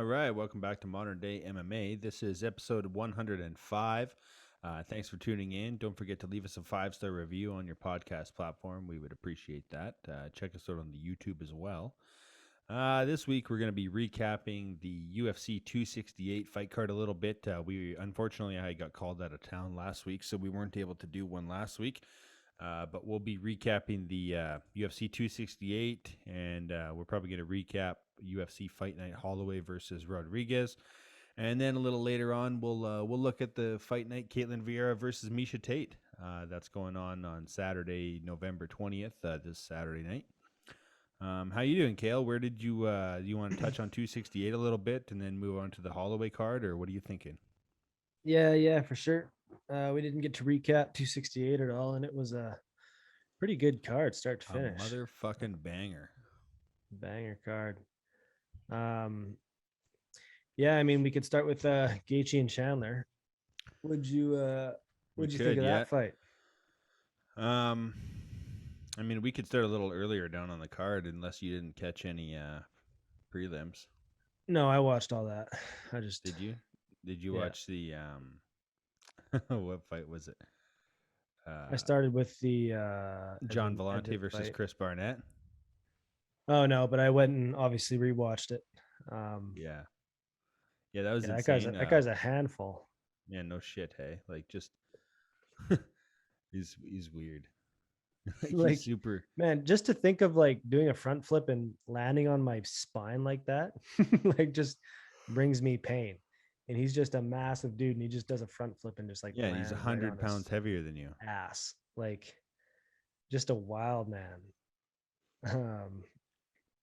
right, welcome back to Modern Day MMA. This is episode 105. Thanks for tuning in. Don't forget to leave us a 5-star review on your podcast platform. We would appreciate that. Check us out on the YouTube as well. This week we're going to be recapping the UFC 268 fight card a little bit. Unfortunately, I got called out of town last week, so we weren't able to do one last week. But we'll be recapping the UFC 268, and we're probably going to recap UFC Fight Night Holloway versus Rodriguez, and then a little later on we'll look at the Fight Night Ketlen Vieira versus Miesha Tate. That's going on Saturday, November 20th. This Saturday night. How you doing, Kael? Where did you want to touch on 268 a little bit, and then move on to the Holloway card, or what are you thinking? Yeah, for sure. We didn't get to recap 268 at all, and it was a pretty good card, start to finish. A motherfucking banger. Banger card. Yeah, I mean, we could start with Gaethje and Chandler. What'd you think of that fight? I mean, we could start a little earlier down on the card, unless you didn't catch any prelims. No, I watched all that. Did you? Did you watch the what fight was it? I started with the John Valanci versus Chris Barnett. Oh no, but I went and obviously rewatched it. Yeah, that was insane. That guy's a handful. Yeah, no shit. Hey, like just he's weird. Like he's super, man. Just to think of like doing a front flip and landing on my spine like that, like just brings me pain. And he's just a massive dude, and he just does a front flip and just like he's 100 pounds heavier than you. Ass, like just a wild man.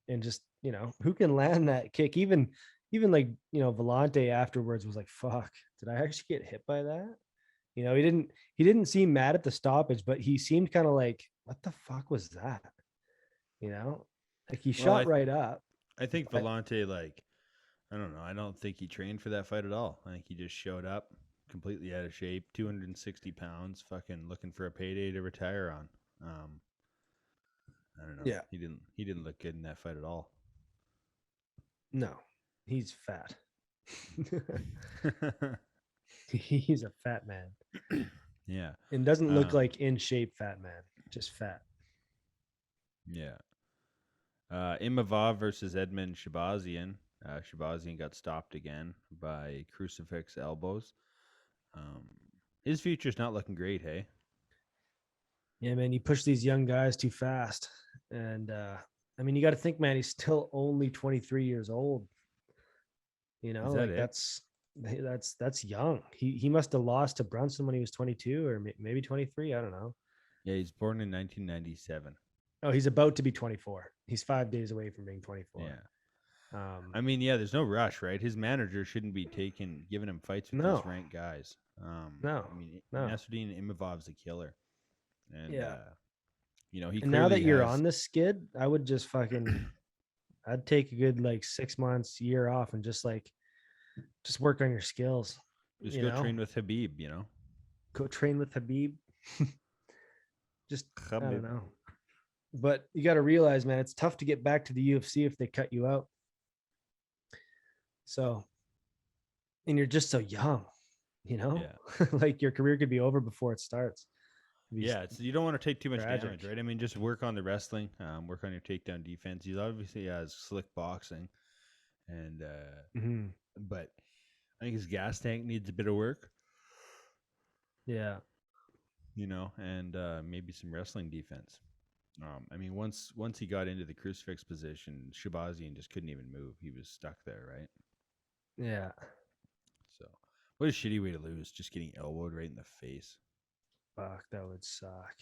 And just who can land that kick? Even like Valanci afterwards was like, "Fuck, did I actually get hit by that?" He didn't seem mad at the stoppage, but he seemed kind of like, "What the fuck was that?" Like he shot right up. I think Valanci I don't know. I don't think he trained for that fight at all. I think he just showed up completely out of shape, 260 pounds, fucking looking for a payday to retire on. I don't know. Yeah. He didn't look good in that fight at all. No, he's fat. He's a fat man. Yeah. And doesn't look like in shape fat man, just fat. Yeah. Imavov versus Edmund Shabazian. Shabazian got stopped again by crucifix elbows. His future's not looking great, hey? Yeah, man, you push these young guys too fast. And I mean, you got to think, man, he's still only 23 years old. That's young. He must have lost to Brunson when he was 22 or maybe 23. I don't know. Yeah, he's born in 1997. Oh, he's about to be 24. He's 5 days away from being 24. Yeah. I mean, there's no rush, right? His manager shouldn't be giving him fights with these ranked guys. No. I mean, Nasruddin Imavov's a killer. And, and now that you're on this skid, I would just I'd take a good 6 months, year off and just work on your skills. Just go train with Habib, Go train with Habib. I don't know. But you got to realize, man, it's tough to get back to the UFC if they cut you out. So, and you're just so young, like your career could be over before it starts. Yeah, you don't want to take too much damage, right? I mean, just work on the wrestling, work on your takedown defense. He obviously has slick boxing, and but I think his gas tank needs a bit of work. Yeah, and maybe some wrestling defense. I mean, once he got into the crucifix position, Shabazian just couldn't even move. He was stuck there, right? Yeah. So, what a shitty way to lose, just getting elbowed right in the face. Fuck, that would suck.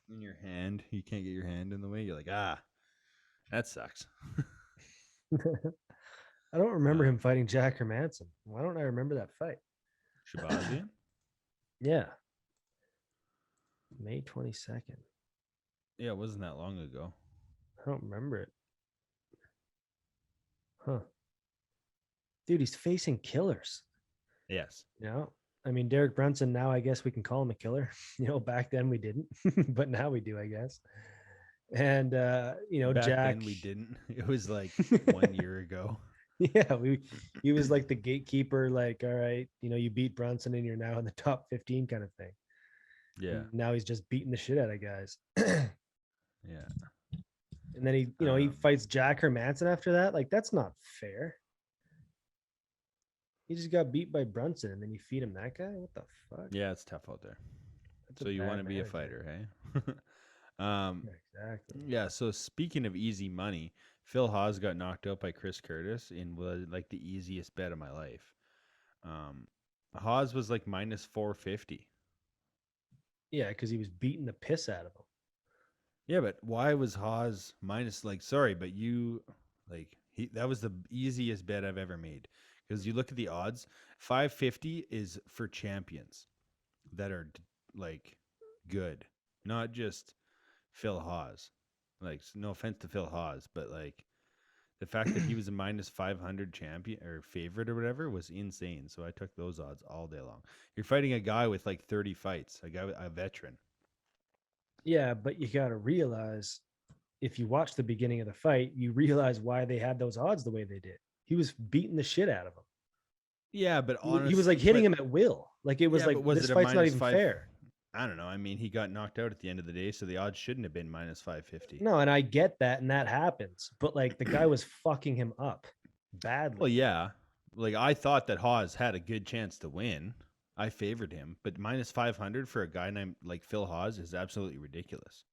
In your hand, you can't get your hand in the way. You're like, that sucks. I don't remember him fighting Jack Hermanson. Why don't I remember that fight? Shabazian? Yeah. May 22nd. Yeah, it wasn't that long ago. I don't remember it. Huh. Dude, he's facing killers. Yes. I mean, Derek Brunson, now I guess we can call him a killer. Back then we didn't, but now we do, I guess. And, back Jack. then we didn't. It was like 1 year ago. Yeah, he was like the gatekeeper, like, all right, you beat Brunson and you're now in the top 15 kind of thing. Yeah. And now he's just beating the shit out of guys. Yeah. And then he Um, fights Jack Hermanson after that. Like, that's not fair. He just got beat by Brunson and then you feed him that guy? What the fuck? yeah, it's tough out there. That's a So you want bad to be a manager. fighter, hey? um, Yeah, exactly. yeah. So speaking of easy money, Phil Haas got knocked out by Chris Curtis in was like the easiest bet of my life. Um, Haas was like minus 450. Yeah, because he was beating the piss out of him. Yeah, but why was Haas minus? Like, sorry, but you like that was the easiest bet I've ever made because you look at the odds. 550 is for champions that are like good, not just Phil Haas. Like, no offense to Phil Haas, but like the fact that he was a minus 500 champion or favorite or whatever was insane. So I took those odds all day long. You're fighting a guy with like 30 fights, a veteran. Yeah, but you got to realize if you watch the beginning of the fight, you realize why they had those odds the way they did. He was beating the shit out of him. Yeah, but He was like hitting him at will. Like, it was yeah, like, but was this it a fight's not minus even five? fair. I don't know. I mean, he got knocked out at the end of the day, so the odds shouldn't have been minus 550. No, and I get that, and that happens. But like, the guy was fucking him up badly. Well, yeah. Like I thought that Haas had a good chance to win. I favored him, but minus 500 for a guy named like Phil Haas is absolutely ridiculous.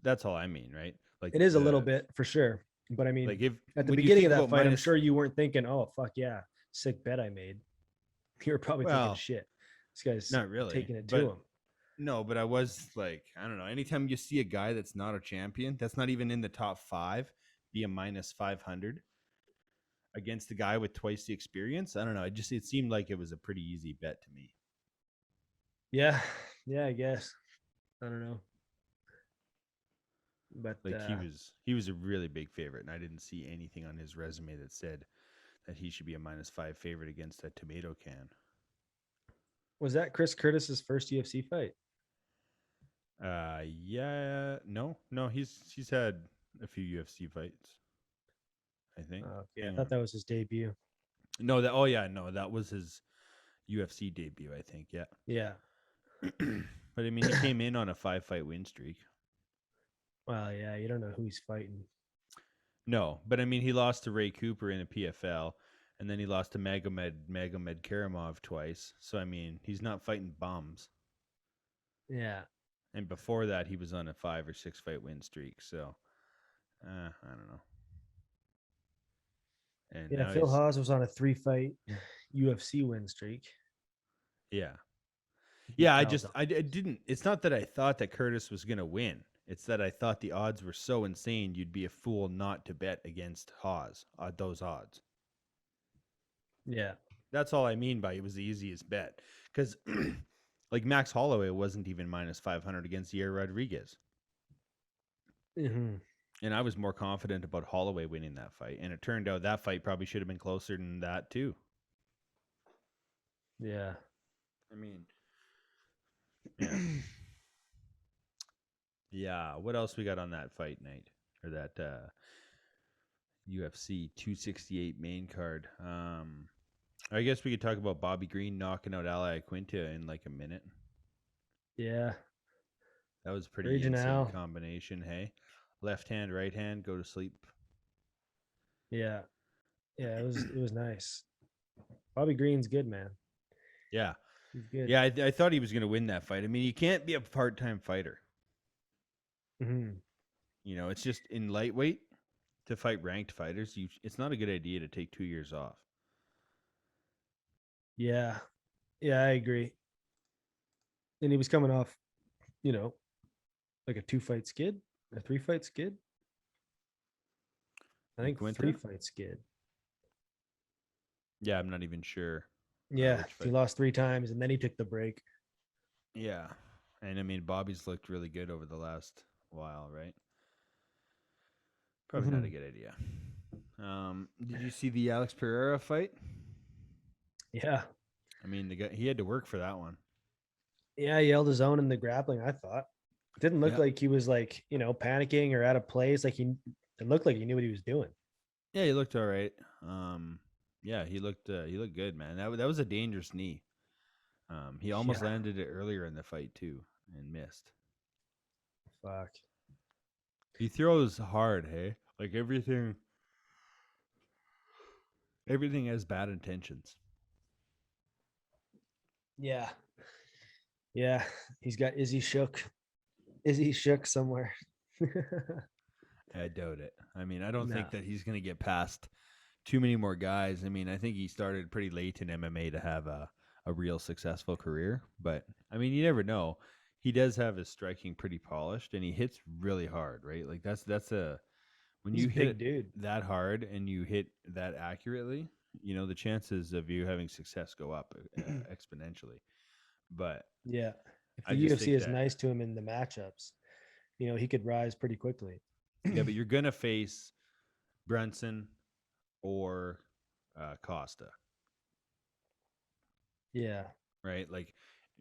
That's all I mean, right? Like It is a little bit for sure. But I mean, like if at the when you beginning think of that about fight, I'm minus, sure you weren't thinking, oh, fuck yeah, sick bet I made. You were probably thinking, well, shit, this guy's not really, taking it to but him. no, but I was like, I don't know. Anytime you see a guy that's not a champion, that's not even in the top 5, be a minus 500 against the guy with twice the experience. I don't know. It seemed like it was a pretty easy bet to me. Yeah. Yeah, I guess. I don't know. But Like he was a really big favorite, and I didn't see anything on his resume that said that he should be a minus 5 favorite against a tomato can. was that Chris Curtis's first UFC fight? Yeah, no, he's had a few UFC fights, I think. Okay, I Hang thought on. that was his debut. No, that oh yeah, no, that was his UFC debut, I think. Yeah. Yeah. But I mean, he came in on a 5-fight win streak. Well, yeah, you don't know who he's fighting. No, but I mean, he lost to Ray Cooper in a PFL, and then he lost to Magomed Karamov twice. So I mean, he's not fighting bums. Yeah. And before that, he was on a 5 or 6 fight win streak. So I don't know. And Yeah, now Phil he's Haas was on a 3-fight UFC win streak. yeah, He beat yeah. I Valdez. didn't. It's not that I thought that Curtis was gonna win. It's that I thought the odds were so insane you'd be a fool not to bet against Haas at those odds. Yeah. That's all I mean by it was the easiest bet. Because like Max Holloway wasn't even minus 500 against Yair Rodriguez. Mm-hmm. And I was more confident about Holloway winning that fight. And it turned out that fight probably should have been closer than that too. Yeah. I mean, yeah. Yeah. What else we got on that fight night? Or that UFC 268 main card? I guess we could talk about Bobby Green knocking out Ali Quinta in like a minute. Yeah. That was a pretty Raging insane Al. combination, hey? Left hand, right hand, go to sleep. Yeah. Yeah, it was nice. Bobby Green's good, man. Yeah. He's good. Yeah, I thought he was going to win that fight. I mean, you can't be a part-time fighter. Mm-hmm. You know, it's just in lightweight to fight ranked fighters. It's not a good idea to take 2 years off. Yeah. Yeah, I agree. And he was coming off, like a 2-fight skid, a 3-fight skid. I think Quinta? 3-fight skid. Yeah, I'm not even sure. Yeah, he lost 3 times and then he took the break. Yeah. And I mean, Bobby's looked really good over the last while, right? Probably not a good idea. Did you see the Alex Pereira fight? Yeah. I mean, he had to work for that one. Yeah, he held his own in the grappling, I thought. It didn't look like he was like, panicking or out of place. Like it looked like he knew what he was doing. Yeah, he looked all right. Yeah, he looked good, man. That was a dangerous knee. He almost Yeah. landed it earlier in the fight too and missed. Fuck. He throws hard, hey? Like everything has bad intentions. Yeah. Yeah. He's got Izzy shook. Izzy shook somewhere. I doubt it. I mean, I don't No. think that he's going to get past too many more guys. I mean, I think he started pretty late in MMA to have a real successful career. But, I mean, you never know. He does have his striking pretty polished, and he hits really hard, right? Like, when He's you a hit big it dude. that hard and you hit that accurately, the chances of you having success go up exponentially. But Yeah. If I the just UFC think is that, nice to him in the matchups, he could rise pretty quickly. yeah, but you're going to face Brunson or Costa, Yeah. right? Like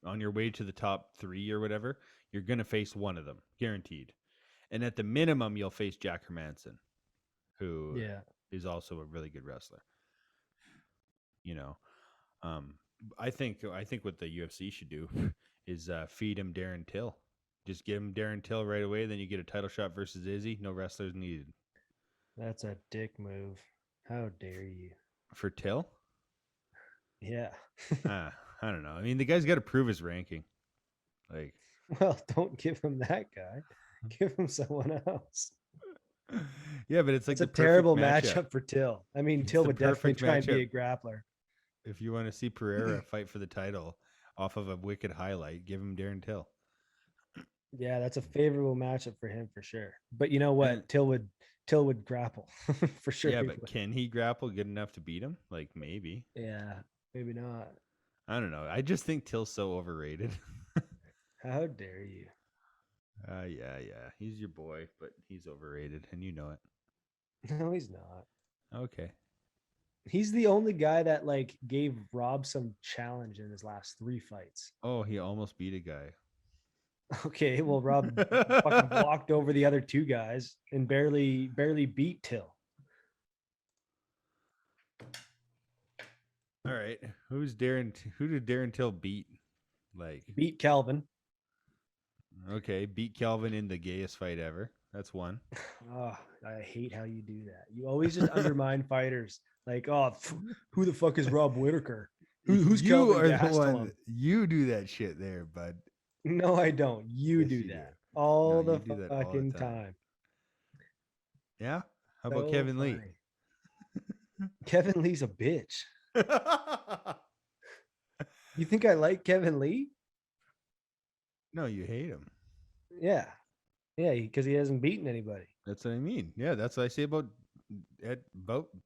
on your way to the top 3 or whatever, you're going to face one of them, guaranteed. And at the minimum, you'll face Jack Hermanson, who Yeah. is also a really good wrestler. You know, um, I think what the UFC should do is feed him Darren Till. Just give him Darren Till right away. Then you get a title shot versus Izzy. No wrestlers needed That's a dick move. How dare you? for Till. Yeah. I don't know. I mean, the guy's got to prove his ranking. Like, Well, don't give him that guy. Give him someone else. yeah, but it's like It's a the perfect terrible matchup. matchup for Till. I mean, It's Till the would definitely perfect try and be matchup a grappler. if you want to see Pereira fight for the title off of a wicked highlight. Give him Darren Till. Yeah, that's a favorable matchup for him for sure. But you know And what? Till would grapple for sure. yeah, He but would. can he grapple good enough to beat him? Like maybe. Yeah, maybe not. I don't know. I just think Till's so overrated. How dare you? Yeah. He's your boy, but he's overrated, and you know it. No, he's not. Okay. He's the only guy that gave Rob some challenge in his last 3 fights. Oh, he almost beat a guy. Okay, well, Rob fucking walked over the other 2 guys and barely beat Till. All right. Who did Darren Till beat? Like, Beat Calvin. okay, beat Calvin in the gayest fight ever. That's one. Oh, I hate how you do that. You always just undermine fighters. Like, oh, who the fuck is Rob Whitaker? Who's You Kelvin are the Gastelum? one. You do that shit there, bud. No, I don't. You Yes, do you that do. all No, the you do that all the fucking time. time. Yeah. How about So Kevin Lee? funny. Kevin Lee's a bitch. You think I like Kevin Lee? No, you hate him. Yeah. Yeah, because he hasn't beaten anybody. That's what I mean. Yeah, that's what I say about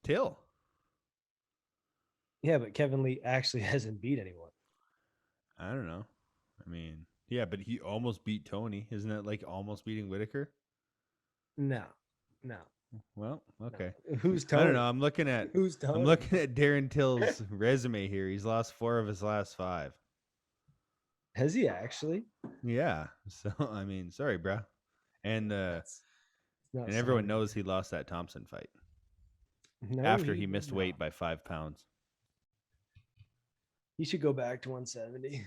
Till. Yeah, but Kevin Lee actually hasn't beat anyone. I don't know. I mean, yeah, but he almost beat Tony. Isn't that like almost beating Whitaker? No. No. Well, okay. No. Who's I Tony? don't know. I'm looking at Who's Tony? Darren Till's resume here. He's lost 4 of his last 5. Has he actually? Yeah. So I mean, sorry, bro. And It's not and everyone sounding knows good. he lost that Thompson fight No, after he did missed not. weight by 5 pounds. He should go back to 170.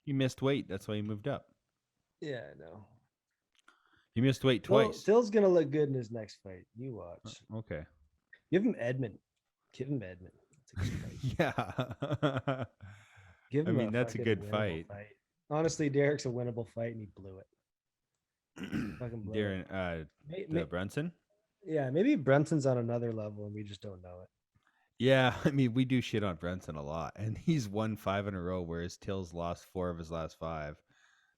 He missed weight. That's why he moved up. Yeah, I know. He missed weight Well, twice. Phil's gonna look good in his next fight. You watch. Okay. Give him Edmund. Give him Edmund. That's a good fight. Yeah. Give I him mean, that's a fucking good winnable fight. Honestly, Derek's a winnable fight, and he blew it. Fucking blew Darren, it. Brunson. Yeah, maybe Brunson's on another level, and we just don't know it. Yeah, I mean, we do shit on Brunson a lot, and he's won 5 in a row, whereas Till's lost 4 of his last 5.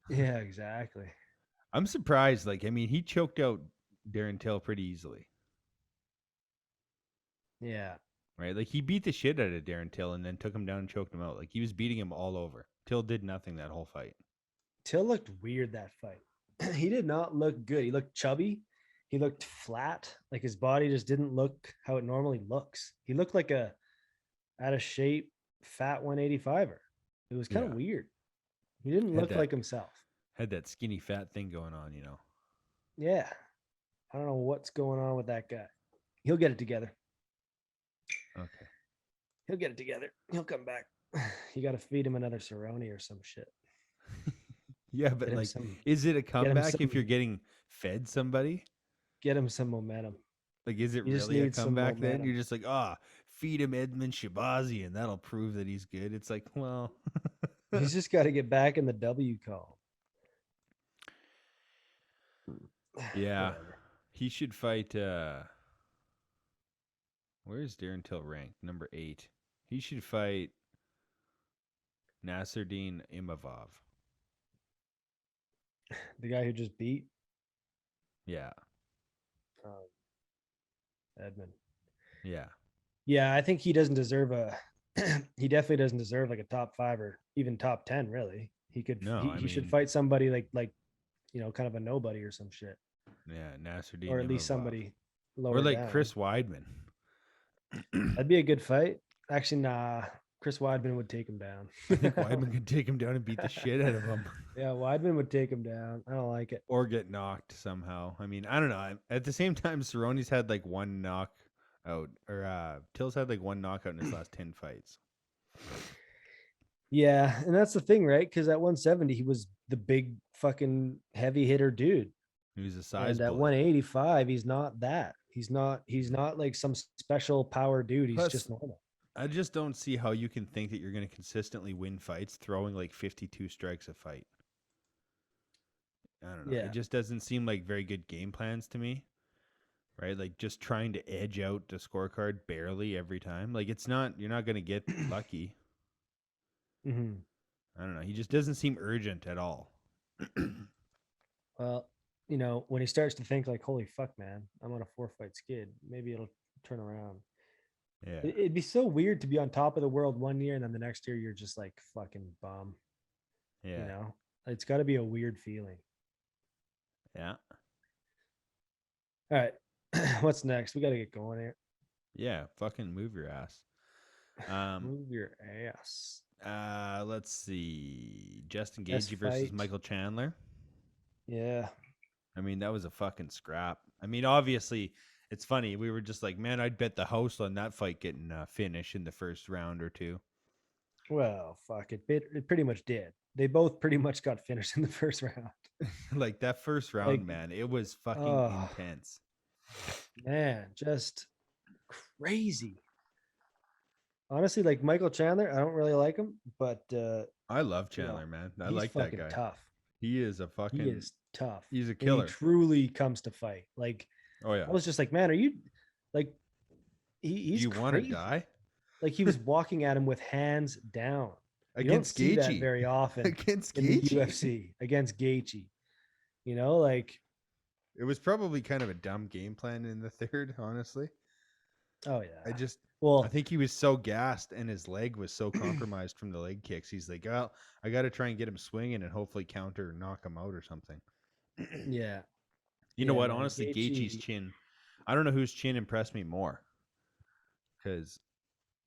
Yeah, exactly. I'm surprised. Like, I mean, he choked out Darren Till pretty easily, Yeah. right? Like, he beat the shit out of Darren Till and then took him down and choked him out. Like, he was beating him all over. Till did nothing that whole fight. Till looked weird that fight. He did not look good. He looked chubby. He looked flat. Like his body just didn't look how it normally looks. He looked like a out of shape fat 185er. It was kind of Yeah. weird. He didn't Had look that- like himself. Had that skinny fat thing going on, you know. Yeah. I don't know what's going on with that guy. He'll get it together. Okay. He'll get it together. He'll come back. You got to feed him another Cerrone or some shit. Yeah, but Get him like, some. is it a Get him comeback if you're some. getting fed somebody? Get him some momentum. Like, is it You just really a need some comeback then? You're momentum. just like, feed him Edmund Shabazi and that'll prove that he's good. It's like, well, He's just got to get back in the W call. yeah, Whatever. he should fight. Where's Darren Till ranked? Number 8. He should fight Nasruddin Imavov. The guy who just beat Yeah, Edmund. yeah. Yeah, I think he doesn't deserve a. He definitely doesn't deserve like a top 5 or even top 10. Really, he could. No, I He should mean, fight somebody like kind of a nobody or some shit, yeah, Nasruddin or at least Imavov. somebody Or lower like down. Chris Weidman. That'd be a good fight. Actually, nah. Chris Weidman would take him down. I think Weidman could take him down and beat the shit out of him. Yeah, Weidman would take him down. I don't like it. Or get knocked somehow. I mean, I don't know. At the same time, Cerrone's had like one knockout, or Till's had like one knockout in his last 10 fights. Yeah, and that's the thing, right? Because at 170, he was the big fucking heavy hitter dude. He was a size And at bully. 185, he's not that. He's not like some special power dude. He's Plus, just normal. I just don't see how you can think that you're going to consistently win fights throwing like 52 strikes a fight. I don't know. Yeah. It just doesn't seem like very good game plans to me. Right? Like just trying to edge out the scorecard barely every time. Like you're not going to get lucky. Mm-hmm. I don't know. He just doesn't seem urgent at all. Well, when he starts to think like, holy fuck, man, I'm on a 4-fight skid, maybe it'll turn around. Yeah. It'd be so weird to be on top of the world one year and then the next year you're just like fucking bum. Yeah. It's got to be a weird feeling. Yeah. All right. What's next? We got to get going here. Yeah. Fucking move your ass. Move your ass. Let's see. Justin Best Gaethje versus fight. Michael Chandler. Yeah. I mean, that was a fucking scrap. I mean, obviously, it's funny. We were just like, man, I'd bet the house on that fight getting finished in the first round or two. Well, fuck it. It pretty much did. They both pretty much got finished in the first round. Like that first round, Like, man, it was fucking intense. Man, just crazy. Honestly, like Michael Chandler, I don't really like him, but I love Chandler, man. I he's like that fucking guy. tough. He is a fucking. He is tough. He's a And killer. he truly comes to fight. Like, Oh yeah. I was just like, man, are you like? He's Do you want to crazy. die Like he was walking at him with hands down. You against don't see that Gaethje? very often Against in the Gaethje. UFC against Gaethje. Like It was probably kind of a dumb game plan in the third, honestly. oh yeah. I think he was so gassed and his leg was so compromised from the leg kicks. He's like, well, I got to try and get him swinging and hopefully counter or knock him out or something. Yeah. You know what? Man, Honestly, Gaethje's chin, I don't know whose chin impressed me more. Because,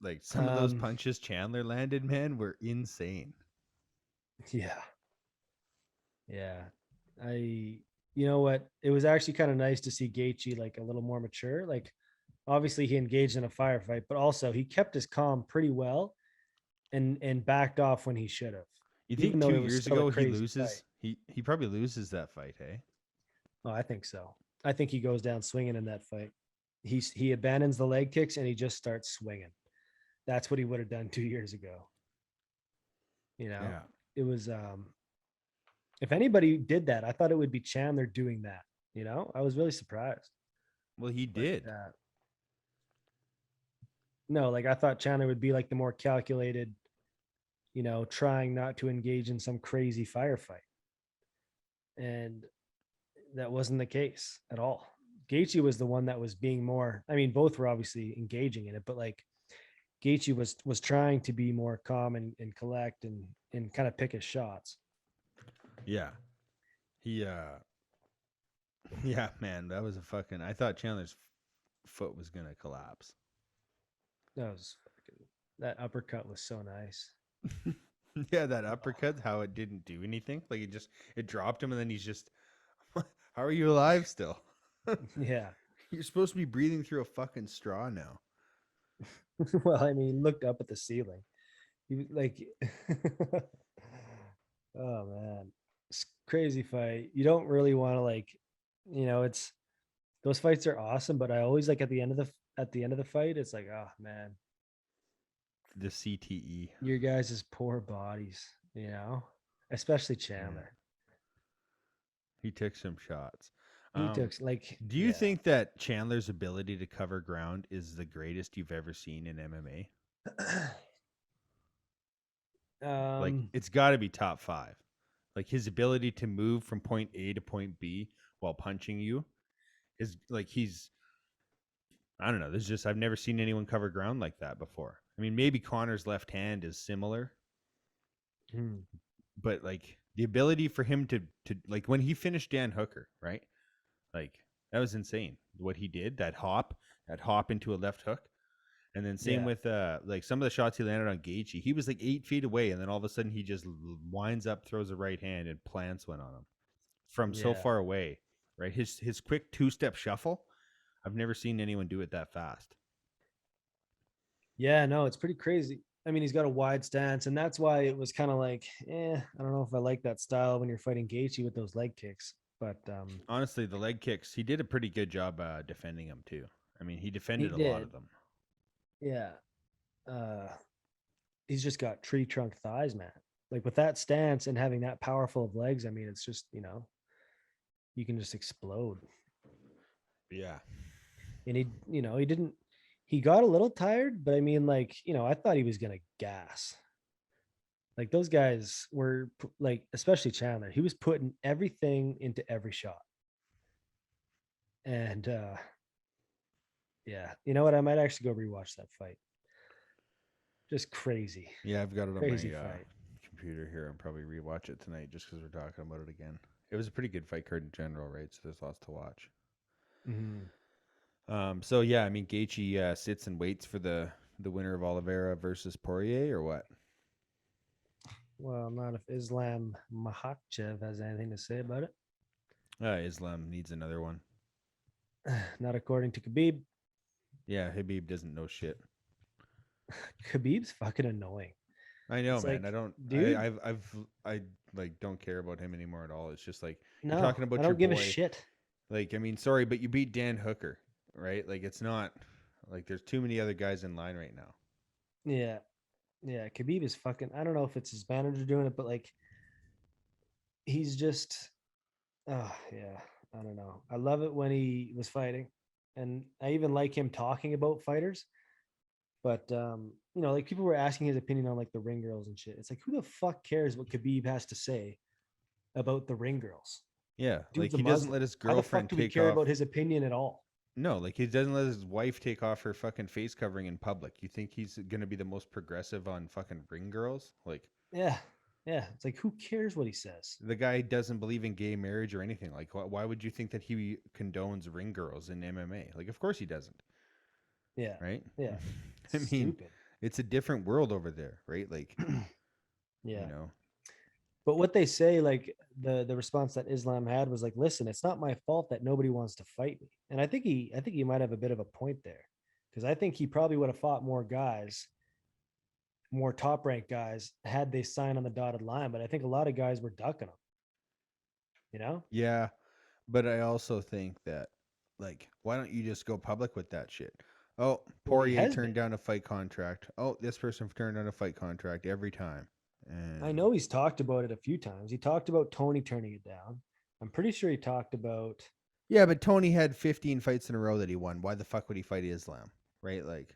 like, some of those punches Chandler landed, man, were insane. Yeah. Yeah. You know what? It was actually kind of nice to see Gaethje like a little more mature. Like, obviously he engaged in a firefight, but also he kept his calm pretty well and backed off when he should have. You think Even though 2 it was years still a ago he crazy loses? fight. He probably loses that fight, hey? Oh, I think so. I think he goes down swinging in that fight. He abandons the leg kicks and he just starts swinging. That's what he would have done 2 years ago. Yeah. It was if anybody did that, I thought it would be Chandler doing that. I was really surprised. Well, he did. No, like I thought Chandler would be like the more calculated, trying not to engage in some crazy firefight. And that wasn't the case at all. Gaethje was the one that was being more, I mean, both were obviously engaging in it, but like Gaethje was trying to be more calm and collect and kind of pick his shots. Yeah. Yeah, man, that was a fucking, I thought Chandler's foot was going to collapse. That uppercut was so nice. Yeah, that uppercut, how it didn't do anything. Like it dropped him and then he's just, how are you alive still? Yeah. You're supposed to be breathing through a fucking straw now. Well, I mean, he looked up at the ceiling. He was like, oh man, it's crazy fight. You don't really want to like, it's those fights are awesome, but I always like at the end of the fight, it's like, oh man, The CTE. your guys' poor bodies, especially Yeah. Chandler. He took some shots. He took like, Do you think that Chandler's ability to cover ground is the greatest you've ever seen in MMA? Like, it's got to be top 5. Like, his ability to move from point A to point B while punching you is like I don't know. There's just I've never seen anyone cover ground like that before. I mean, maybe Connor's left hand is similar, but like the ability for him to like when he finished Dan Hooker, right? Like that was insane. What he did, that hop into a left hook. And then same with like some of the shots he landed on Gaethje. He was like 8 feet away, and then all of a sudden he just winds up, throws a right hand, and plants one on him from so far away. Right, his quick 2-step shuffle. I've never seen anyone do it that fast. Yeah, no, it's pretty crazy. I mean, he's got a wide stance, and that's why it was kind of like, I don't know if I like that style when you're fighting Gaethje with those leg kicks. But honestly, the leg kicks, he did a pretty good job defending them too. I mean, he defended a lot of them. Yeah. He's just got tree trunk thighs, man. Like with that stance and having that powerful of legs, I mean, it's just, you can just explode. Yeah. And he got a little tired, but I mean, like, I thought he was going to gas. Like those guys were like, especially Chandler, he was putting everything into every shot. And yeah, you know what? I might actually go rewatch that fight. Just crazy. Yeah, I've got it crazy on my fight. computer here and probably rewatch it tonight just because we're talking about it again. It was a pretty good fight card in general, right? So there's lots to watch. So yeah, I mean Gaethje sits and waits for the winner of Oliveira versus Poirier, or what? Well, not if Islam Makhachev has anything to say about it. Islam needs another one. Not according to Khabib. Yeah, Khabib doesn't know shit. Khabib's fucking annoying. I know, it's man. Like, I don't. Dude, I like don't care about him anymore at all. It's just like you're talking about. I don't give a shit. Like, I mean, sorry, but you beat Dan Hooker, right? Like, it's not like there's too many other guys in line right now. Yeah, yeah. Khabib is fucking. I don't know if it's his manager doing it, but like, he's just. Oh yeah, I don't know. I love it when he was fighting, and I even like him talking about fighters. But like people were asking his opinion on like the ring girls and shit. It's like, who the fuck cares what Khabib has to say about the ring girls? Yeah, like he doesn't let his girlfriend take off. Care about his opinion at all? No, like he doesn't let his wife take off her fucking face covering in public. You think he's gonna be the most progressive on fucking ring girls? Like, yeah. It's like, who cares what he says? The guy doesn't believe in gay marriage or anything. Like, why would you think that he condones ring girls in MMA? Like, of course he doesn't. Yeah. Right. Yeah. I mean, it's a different world over there, right? Like, yeah. But what they say, like the response that Islam had was like, listen, it's not my fault that nobody wants to fight me. And I think he might have a bit of a point there, because I think he probably would have fought more guys, more top ranked guys, had they signed on the dotted line. But I think a lot of guys were ducking them. Yeah, but I also think that, like, why don't you just go public with that shit? Oh, Poirier turned down a fight contract. Oh, this person turned down a fight contract every time. And I know he's talked about it a few times. He talked about Tony turning it down. I'm pretty sure he talked about. Yeah, but Tony had 15 fights in a row that he won. Why the fuck would he fight Islam? Right? Like,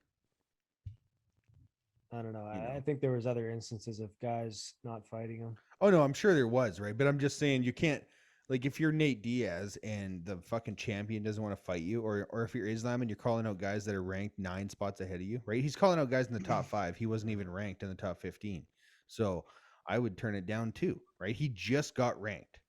I don't know. I think there was other instances of guys not fighting him. Oh no, I'm sure there was, right? But I'm just saying you can't, like, if you're Nate Diaz and the fucking champion doesn't want to fight you, or if you're Islam and you're calling out guys that are ranked 9 spots ahead of you, right? He's calling out guys in the top 5. He wasn't even ranked in the top 15. So I would turn it down too, right? He just got ranked.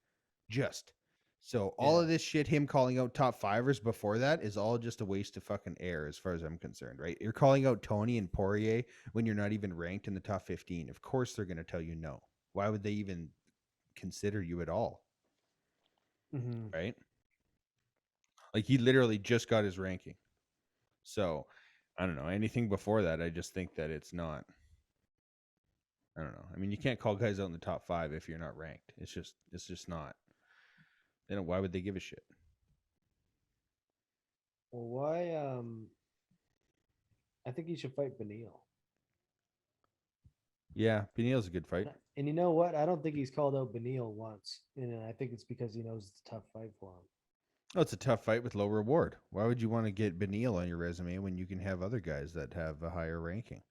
So all of this shit, him calling out top 5ers before that, is all just a waste of fucking air as far as I'm concerned, right? You're calling out Tony and Poirier when you're not even ranked in the top 15. Of course they're going to tell you no. Why would they even consider you at all? Mm-hmm. Right? Like he literally just got his ranking. So I don't know. Anything before that, I just think that it's not. I don't know. I mean, you can't call guys out in the top 5 if you're not ranked. It's just not. They don't. Why would they give a shit? Well, why? I think he should fight Beneil. Yeah, Beneil's a good fight. And you know what? I don't think he's called out Beneil once, and I think it's because he knows it's a tough fight for him. Oh, it's a tough fight with low reward. Why would you want to get Beneil on your resume when you can have other guys that have a higher ranking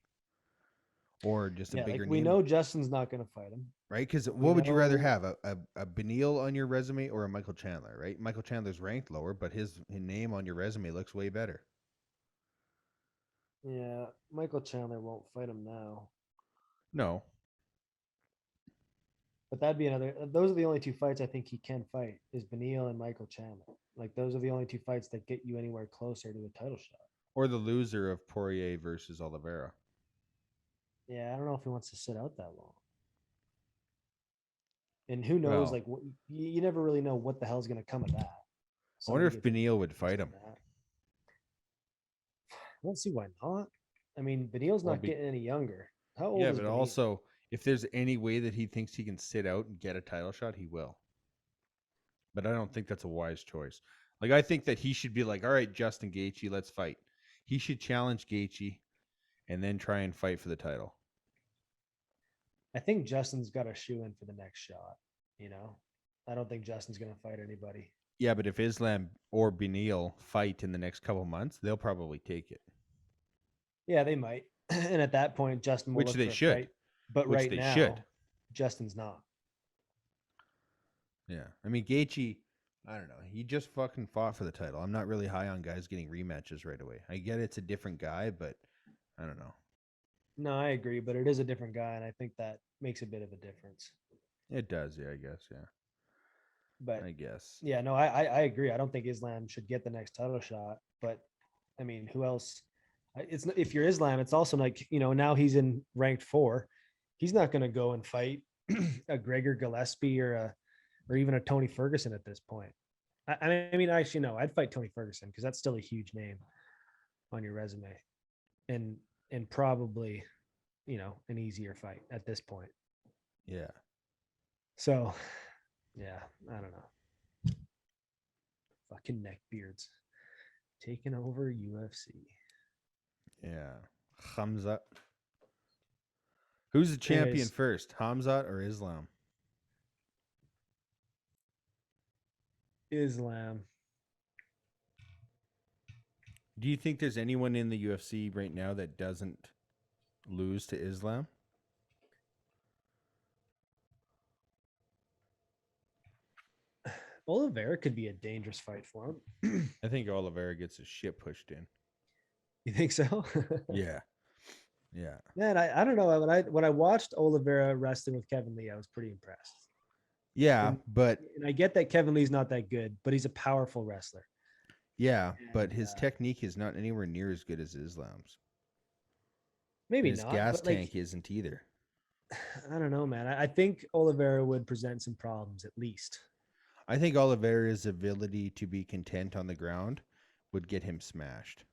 or just a bigger like we name? know Justin's not going to fight him, right? Because what would you rather have, a Beneil on your resume or a Michael Chandler? Right? Michael Chandler's ranked lower, but his name on your resume looks way better. Yeah, Michael Chandler won't fight him now. No. But that'd be another. Those are the only 2 fights I think he can fight is Beneil and Michael Chandler. Like those are the only 2 fights that get you anywhere closer to a title shot. Or the loser of Poirier versus Oliveira. Yeah, I don't know if he wants to sit out that long. And who knows? Well, like you never really know what the hell's going to come of that. I wonder if Beneil would fight him. I don't see why not. I mean, Beneil's not getting any younger. How old is but Beneil? Also, if there's any way that he thinks he can sit out and get a title shot, he will. But I don't think that's a wise choice. Like, I think that he should be like, all right, Justin Gaethje, let's fight. He should challenge Gaethje and then try and fight for the title. I think Justin's got a shoe in for the next shot. You know, I don't think Justin's going to fight anybody. Yeah, but if Islam or Beneil fight in the next couple months, they'll probably take it. Yeah, they might. And at that point, Justin will Which look they for a should. fight. But Which right they now, should. Justin's not. Yeah. I mean, Gaethje, I don't know. He just fucking fought for the title. I'm not really high on guys getting rematches right away. I get it's a different guy, but I don't know. No, I agree, but it is a different guy, and I think that makes a bit of a difference. It does, yeah, I guess, yeah. But I guess. Yeah, no, I agree. I don't think Islam should get the next title shot, but I mean, who else? It's if you're Islam, it's also like, you know, now he's in ranked 4. He's not going to go and fight a Gregor Gillespie or even a Tony Ferguson at this point. I mean, actually, no, I'd fight Tony Ferguson because that's still a huge name on your resume, and probably, you know, an easier fight at this point. Yeah. So, yeah, I don't know. Fucking neckbeards taking over UFC. Yeah. Hamzat. Who's the champion first, Hamzat or Islam? Islam. Do you think there's anyone in the UFC right now that doesn't lose to Islam? Oliveira could be a dangerous fight for him. I think Oliveira gets his shit pushed in. You think so? Yeah. Yeah. Man, I don't know. When I watched Oliveira wrestling with Kevin Lee, I was pretty impressed. Yeah, but I get that Kevin Lee's not that good, but he's a powerful wrestler. Yeah, but his technique is not anywhere near as good as Islam's. Maybe his not. Gas tank isn't either. I don't know, man. I think Oliveira would present some problems at least. I think Oliveira's ability to be content on the ground would get him smashed.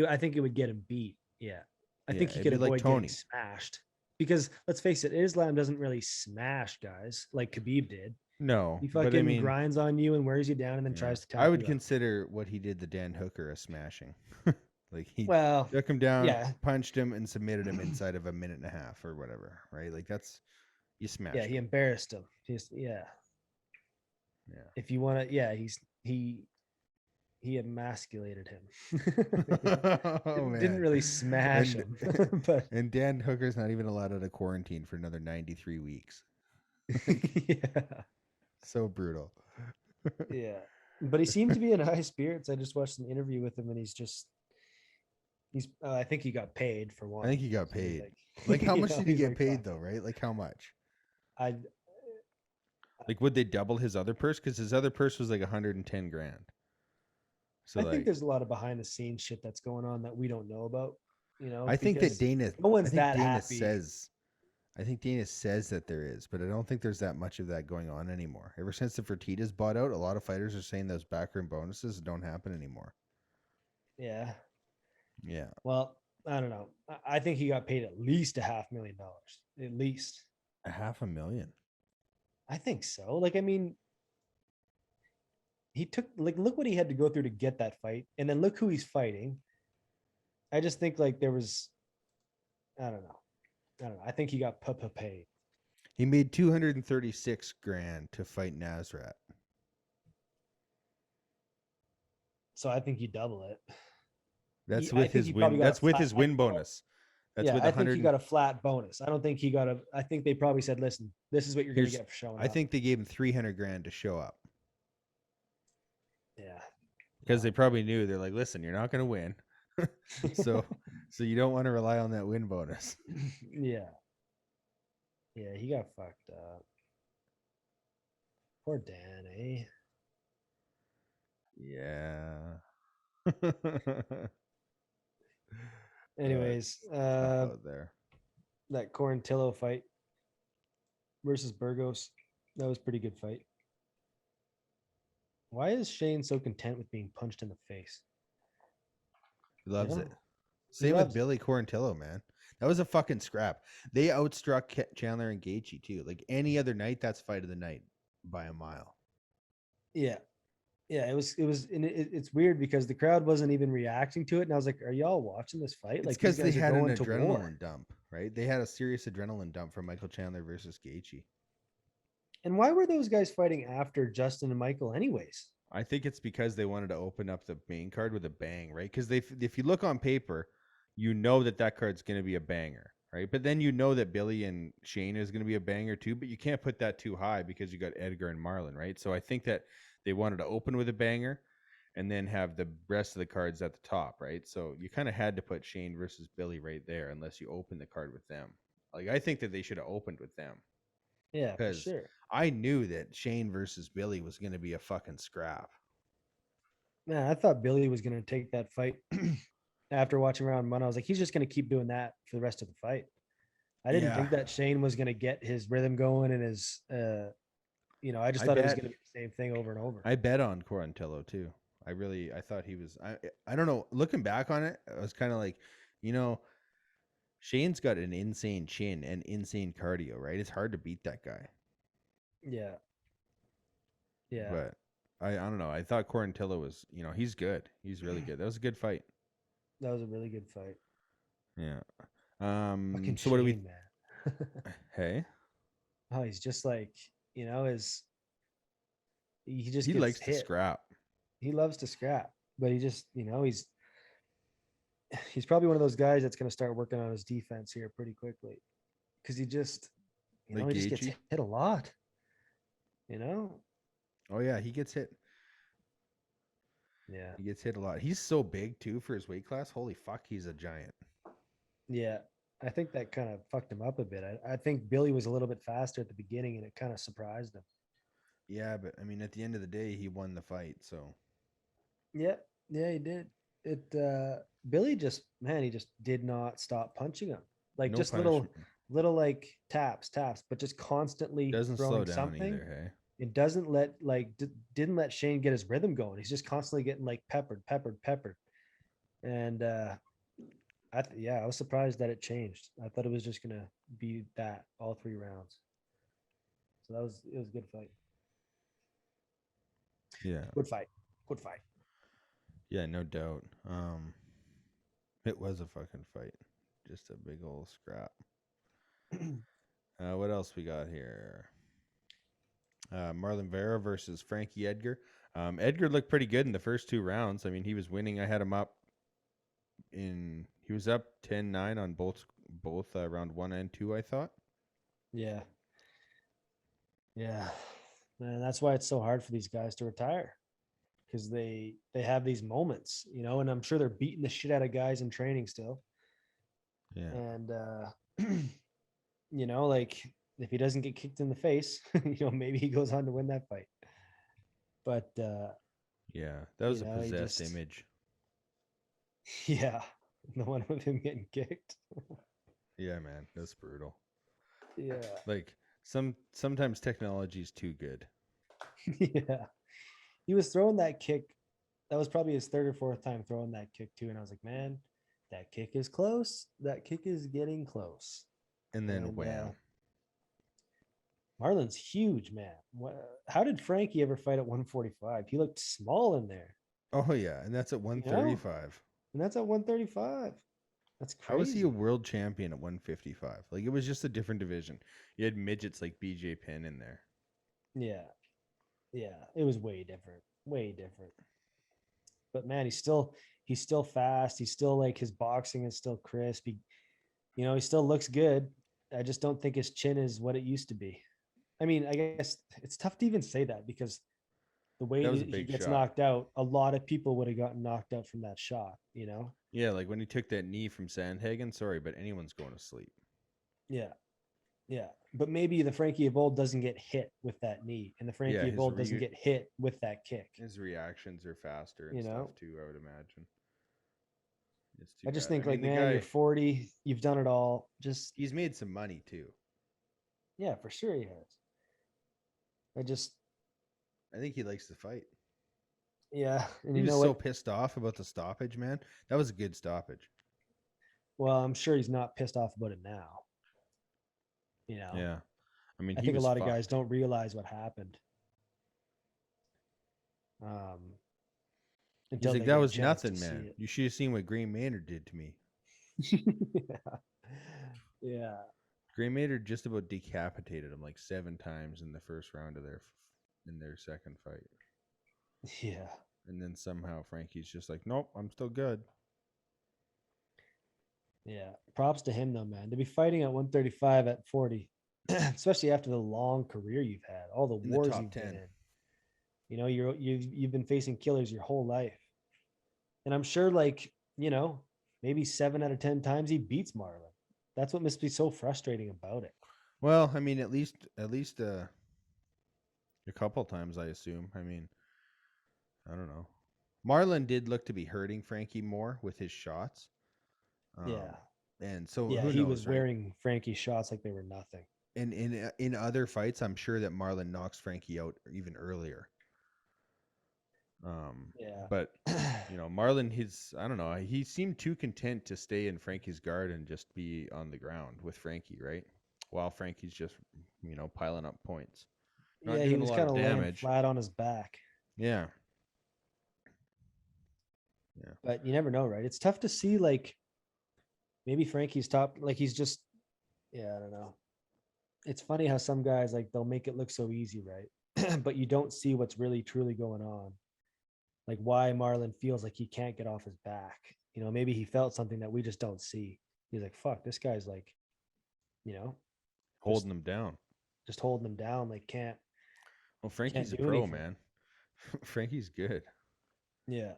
I think it would get him beat. Yeah. I think he could avoid getting smashed. Because let's face it, Islam doesn't really smash guys like Khabib did. No. He fucking grinds on you and wears you down and then tries to tap I would consider what he did to Dan Hooker a smashing. Like he took him down, punched him, and submitted him inside of a minute and a half or whatever, right? Like that's you smashed him. He embarrassed him. Yeah. If you want to, he emasculated him. Didn't really smash him. But and Dan Hooker's not even allowed out of quarantine for another 93 weeks. Yeah. So brutal. Yeah. But he seemed to be in high spirits. I just watched an interview with him and he's I think he got paid for one. I think he got paid. Like how much did he get paid though, right? Like how much? Like would they double his other purse? Because his other purse was like 110 grand. So I think there's a lot of behind the scenes shit that's going on that we don't know about. You know, I think that Dana. No one's that Dana happy. Says. I think Dana says that there is, but I don't think there's that much of that going on anymore. Ever since the Fertitas bought out, a lot of fighters are saying those backroom bonuses don't happen anymore. Yeah. Yeah. Well, I don't know. I think he got paid at least $500,000. At least. $500,000. I think so. Like, I mean, he took like look what he had to go through to get that fight, and then look who he's fighting. I just think like there was, I don't know. I think he got paid. He made $236,000 to fight Nasrat. So I think you double it. That's I with think his he win. probably got That's a with flat- his win bonus. That's yeah, with I think 100. he got a flat bonus. I don't think he got a. I think they probably said, "Listen, this is what you're going to Here's- get for showing I up." think they gave him $300,000 to show up Yeah, because they probably knew they're like, listen, you're not going to win, so you don't want to rely on that win bonus. yeah, yeah. He got fucked up. Poor Dan, eh? Yeah. Anyways, Tough out there. that Corintillo fight versus Burgos, that was a pretty good fight. Why is Shane so content with being punched in the face? He loves You know? it. Same with loves it. Billy Corintillo, man. That was a fucking scrap. They outstruck Chandler and Gaethje too. Like any other night, that's fight of the night by a mile. Yeah, yeah. It was, and it's weird because the crowd wasn't even reacting to it, and I was like, "Are y'all watching this fight?" It's Like because these they guys are had an going to war. adrenaline dump, right? They had a serious adrenaline dump from Michael Chandler versus Gaethje. And why were those guys fighting after Justin and Michael, anyways? I think it's because they wanted to open up the main card with a bang, right? Because if you look on paper, you know that card's going to be a banger, right? But then you know that Billy and Shane is going to be a banger too, but you can't put that too high because you got Edgar and Marlon, right? So I think that they wanted to open with a banger and then have the rest of the cards at the top, right? So you kind of had to put Shane versus Billy right there unless you open the card with them. Like I think that they should have opened with them. Yeah, for Because sure. I knew that Shane versus Billy was going to be a fucking scrap. Man, I thought Billy was going to take that fight after watching round one. I was like, he's just going to keep doing that for the rest of the fight. I didn't think that Shane was going to get his rhythm going and his, I just thought it was going to be the same thing over and over. I bet on Corintillo too. I thought he was, I don't know. Looking back on it, I was kind of like, Shane's got an insane chin and insane cardio, right? It's hard to beat that guy. Yeah. Yeah. But I don't know. I thought Corintillo was, he's good. He's really good. That was a good fight. That was a really good fight. Yeah. Fucking so what do we, Shane, man. hey? Oh, he's just like, he just He gets likes hit. to scrap. He loves to scrap, but he just, he's probably one of those guys that's going to start working on his defense here pretty quickly because he just, he just gets hit a lot. Oh yeah, he gets hit. Yeah, he gets hit a lot. He's so big too for his weight class. Holy fuck, he's a giant. Yeah, I think that kind of fucked him up a bit. I think Billy was a little bit faster at the beginning, and it kind of surprised him. Yeah, but I mean, at the end of the day, he won the fight. So yeah, he did. Billy just, man, he just did not stop punching him. Like no just punishment. little like taps, but just constantly doesn't throwing slow down something. either. Hey, it doesn't let didn't let Shane get his rhythm going. He's just constantly getting like peppered. And I was surprised that it changed. I thought it was just gonna be that all 3 rounds. So it was a good fight. Yeah. Good fight. Yeah, no doubt. It was a fucking fight. Just a big old scrap. What else we got here? Marlon Vera versus Frankie Edgar. Edgar looked pretty good in the first 2 rounds. I mean, he was winning. I had him up he was up 10-9 on both round 1 and 2, I thought. Yeah. Yeah. Man, that's why it's so hard for these guys to retire. Because they have these moments, and I'm sure they're beating the shit out of guys in training still. Yeah. And like if he doesn't get kicked in the face, maybe he goes on to win that fight. But yeah, that was a possessed image. Yeah, the one of him getting kicked. Yeah, man, that's brutal. Yeah. Like sometimes technology is too good. Yeah. He was throwing that kick. That was probably his third or fourth time throwing that kick too. And I was like, man, that kick is close. That kick is getting close. And then And wham. Marlon's huge, man. How did Frankie ever fight at 145? He looked small in there, Oh yeah, and that's at you know? 135. And that's at 135. That's How was he a crazy. world champion at 155? Like it was just a different division. You had midgets like BJ Penn in there. Yeah. Yeah. It was way different. Way different. But man, he's still fast. He's still like his boxing is still crisp. He still looks good. I just don't think his chin is what it used to be. I mean, I guess it's tough to even say that because the way That was a he big gets shot. knocked out, a lot of people would have gotten knocked out from that shot. Yeah, like when he took that knee from Sandhagen. Sorry, but anyone's going to sleep. Yeah. Yeah. But maybe the Frankie of old doesn't get hit with that knee, and the Yeah, Frankie of old doesn't get hit with that kick. his reactions are faster and You stuff know, too, I would imagine. It's too I just bad. I think like, mean, the man, you're guy, 40, you've done it all. Just, he's made some money too. yeah, for sure he has. I just, I think he likes to fight. yeah. And He you was know so what? pissed off about the stoppage, man. That was a good stoppage. Well, I'm sure he's not pissed off about it now. You know, Yeah. I mean, I he think a was lot of guys fucked. don't realize what happened um, He's until like, they that get a was chance to nothing, see man. You should have seen what Gray Maynard did to me. it. Yeah. Gray Maynard just about decapitated him like 7 times in the first round of their second fight. Yeah. And then somehow Frankie's just like, nope, I'm still good. Yeah. Props to him though, man. To be fighting at 135 at 40, especially after the long career you've had, all the In the wars top you've been 10. in. You've been facing killers your whole life. And I'm sure like, maybe 7 out of 10 times he beats Marlon. That's what must be so frustrating about it. Well, I mean, at least a couple times, I assume. I mean, I don't know. Marlon did look to be hurting Frankie more with his shots. Yeah. And so Yeah. who He was knows, right? wearing Frankie's shots like they were nothing. And in other fights, I'm sure that Marlon knocks Frankie out even earlier. Yeah. But Marlon, I don't know, he seemed too content to stay in Frankie's guard and just be on the ground with Frankie, right? While Frankie's just, piling up points, not Yeah. He doing a was lot kind of of laying damage. flat on his back. Yeah. Yeah. But you never know, right? It's tough to see like maybe Frankie's top, like he's just, yeah, I don't know. It's funny how some guys like they'll make it look so easy, right? But you don't see what's really truly going on. Like why Marlon feels like he can't get off his back. Maybe he felt something that we just don't see. He's like, fuck, this guy's like, you know, just Holding them down. just holding him down, like Well, can't Frankie's a do pro, anything. man. Frankie's good. Yeah.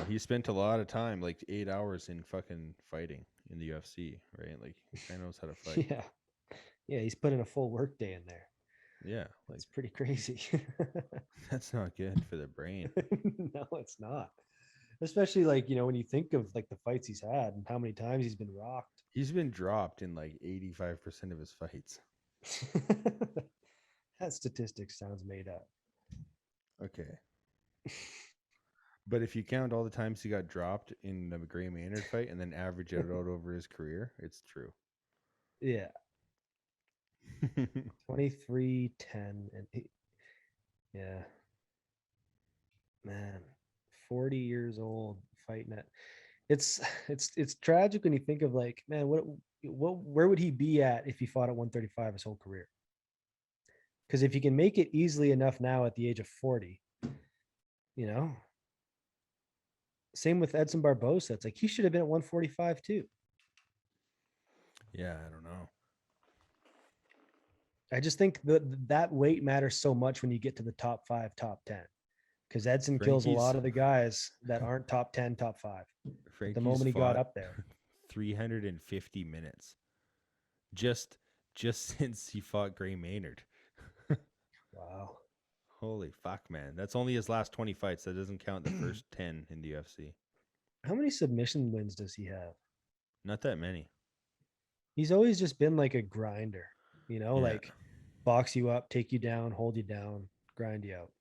He spent a lot of time, like 8 hours in fucking fighting in the UFC, right? Like, he kind of knows how to fight. Yeah. Yeah. He's put in a full work day in there. Yeah, like It's pretty crazy. that's not good for the brain. No, it's not. Especially like, when you think of like the fights he's had and how many times he's been rocked. He's been dropped in like 85% of his fights. That statistic sounds made up. Okay. But if you count all the times he got dropped in the Gray Maynard fight and then average it out over his career, it's true. Yeah. 23, 10, and yeah. Man, 40 years old fighting it. It's tragic when you think of like, man, where would he be at if he fought at 135 his whole career? Because if you can make it easily enough now at the age of 40, you know, same with Edson Barbosa. It's like he should have been at 145 too. Yeah, I don't know. I just think that weight matters so much when you get to the top 5, top 10. Because Edson kills a lot of the guys that aren't top 10, top 5. At the moment he got up there, 350 minutes just since he fought Gray Maynard. wow. Holy fuck, man. That's only his last 20 fights. That doesn't count the first 10 in the UFC. How many submission wins does he have? Not that many. He's always just been like a grinder. Yeah. like box you up, take you down, hold you down, grind you out.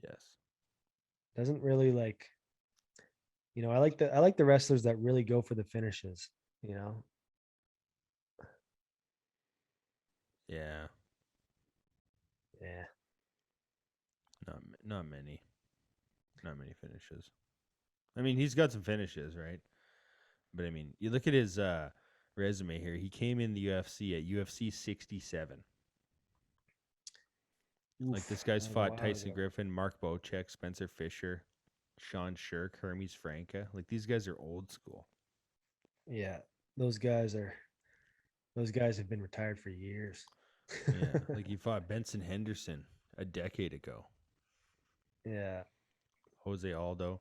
Yes. Doesn't really like, I like the wrestlers that really go for the finishes, you know. Yeah. Yeah. Not many. Not many finishes. I mean, he's got some finishes, right? But I mean, you look at his resume here. He came in the UFC at UFC 67. Like Oof, this guy's that was a fought while Tyson ago. Griffin, Mark Bocek, Spencer Fisher, Sean Shirk, Hermes Franca. Like these guys are old school. Yeah. Those guys are those guys have been retired for years. Yeah, like he fought Benson Henderson a decade ago. Yeah. Jose Aldo.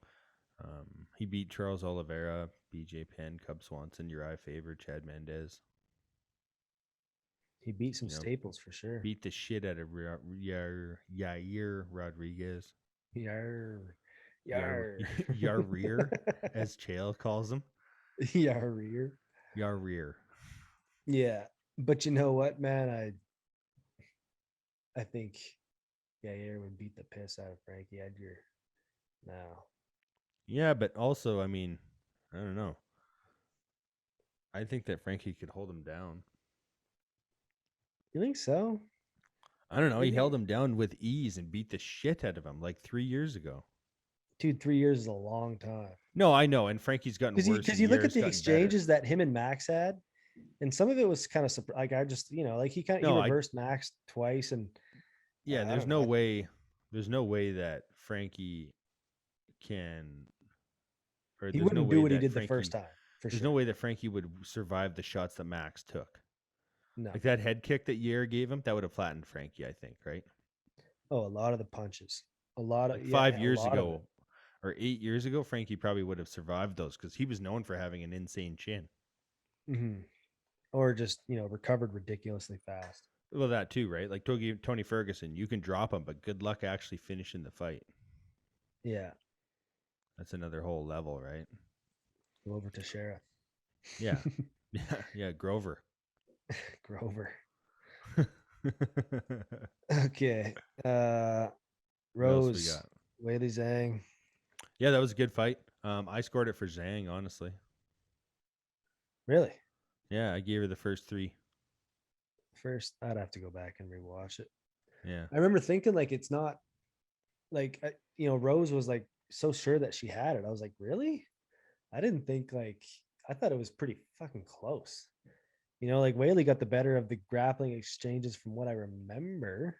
He beat Charles Oliveira, BJ Penn, Cub Swanson, Uriah Faber, Chad Mendez. He beat some You know, staples for sure. beat the shit out of Yair Rodriguez. Yar. Yar Yar. Yarir, as Chael calls him. Yar. Yarir. Yeah. But you know what, man? I think Yair would beat the piss out of Frankie Edgar now. Yeah, but also, I mean, I don't know. I think that Frankie could hold him down. You think so? I don't know. He held Maybe, him down with ease and beat the shit out of him like 3 years ago. dude, 3 years is a long time. No, I know. And Frankie's gotten Because you worse because and you look at Yair's the gotten better. exchanges that him and Max had, and some of it was kind of like I just like he No, reversed Max twice, and yeah, I there's don't know. no way. There's no way that Frankie can, or He there's no wouldn't do way what he that did the first Frankie, time for there's no sure. way that Frankie would survive the shots that Max took. No. Like that head kick that Yair gave him, that would have flattened Frankie, I think, right? Oh, a lot of the punches, a lot of Like five a years lot of it. ago or 8 years ago, Frankie probably would have survived those because he was known for having an insane chin. Hmm. Or just recovered ridiculously fast. Well, that too, right? Like Tony Ferguson, you can drop him, but good luck actually finishing the fight. Yeah. That's another whole level, right? Go over to Sheriff. Yeah, yeah, yeah. Grover. Grover. What Okay. else we Rose, got? Weili Zhang. Yeah, that was a good fight. I scored it for Zhang, honestly. Really? Yeah, I gave her the first three. First, I'd have to go back and rewatch it. Yeah, I remember thinking like it's not like Rose was like so sure that she had it. I was like, really? I didn't think like I thought it was pretty fucking close. Like Whaley got the better of the grappling exchanges from what I remember.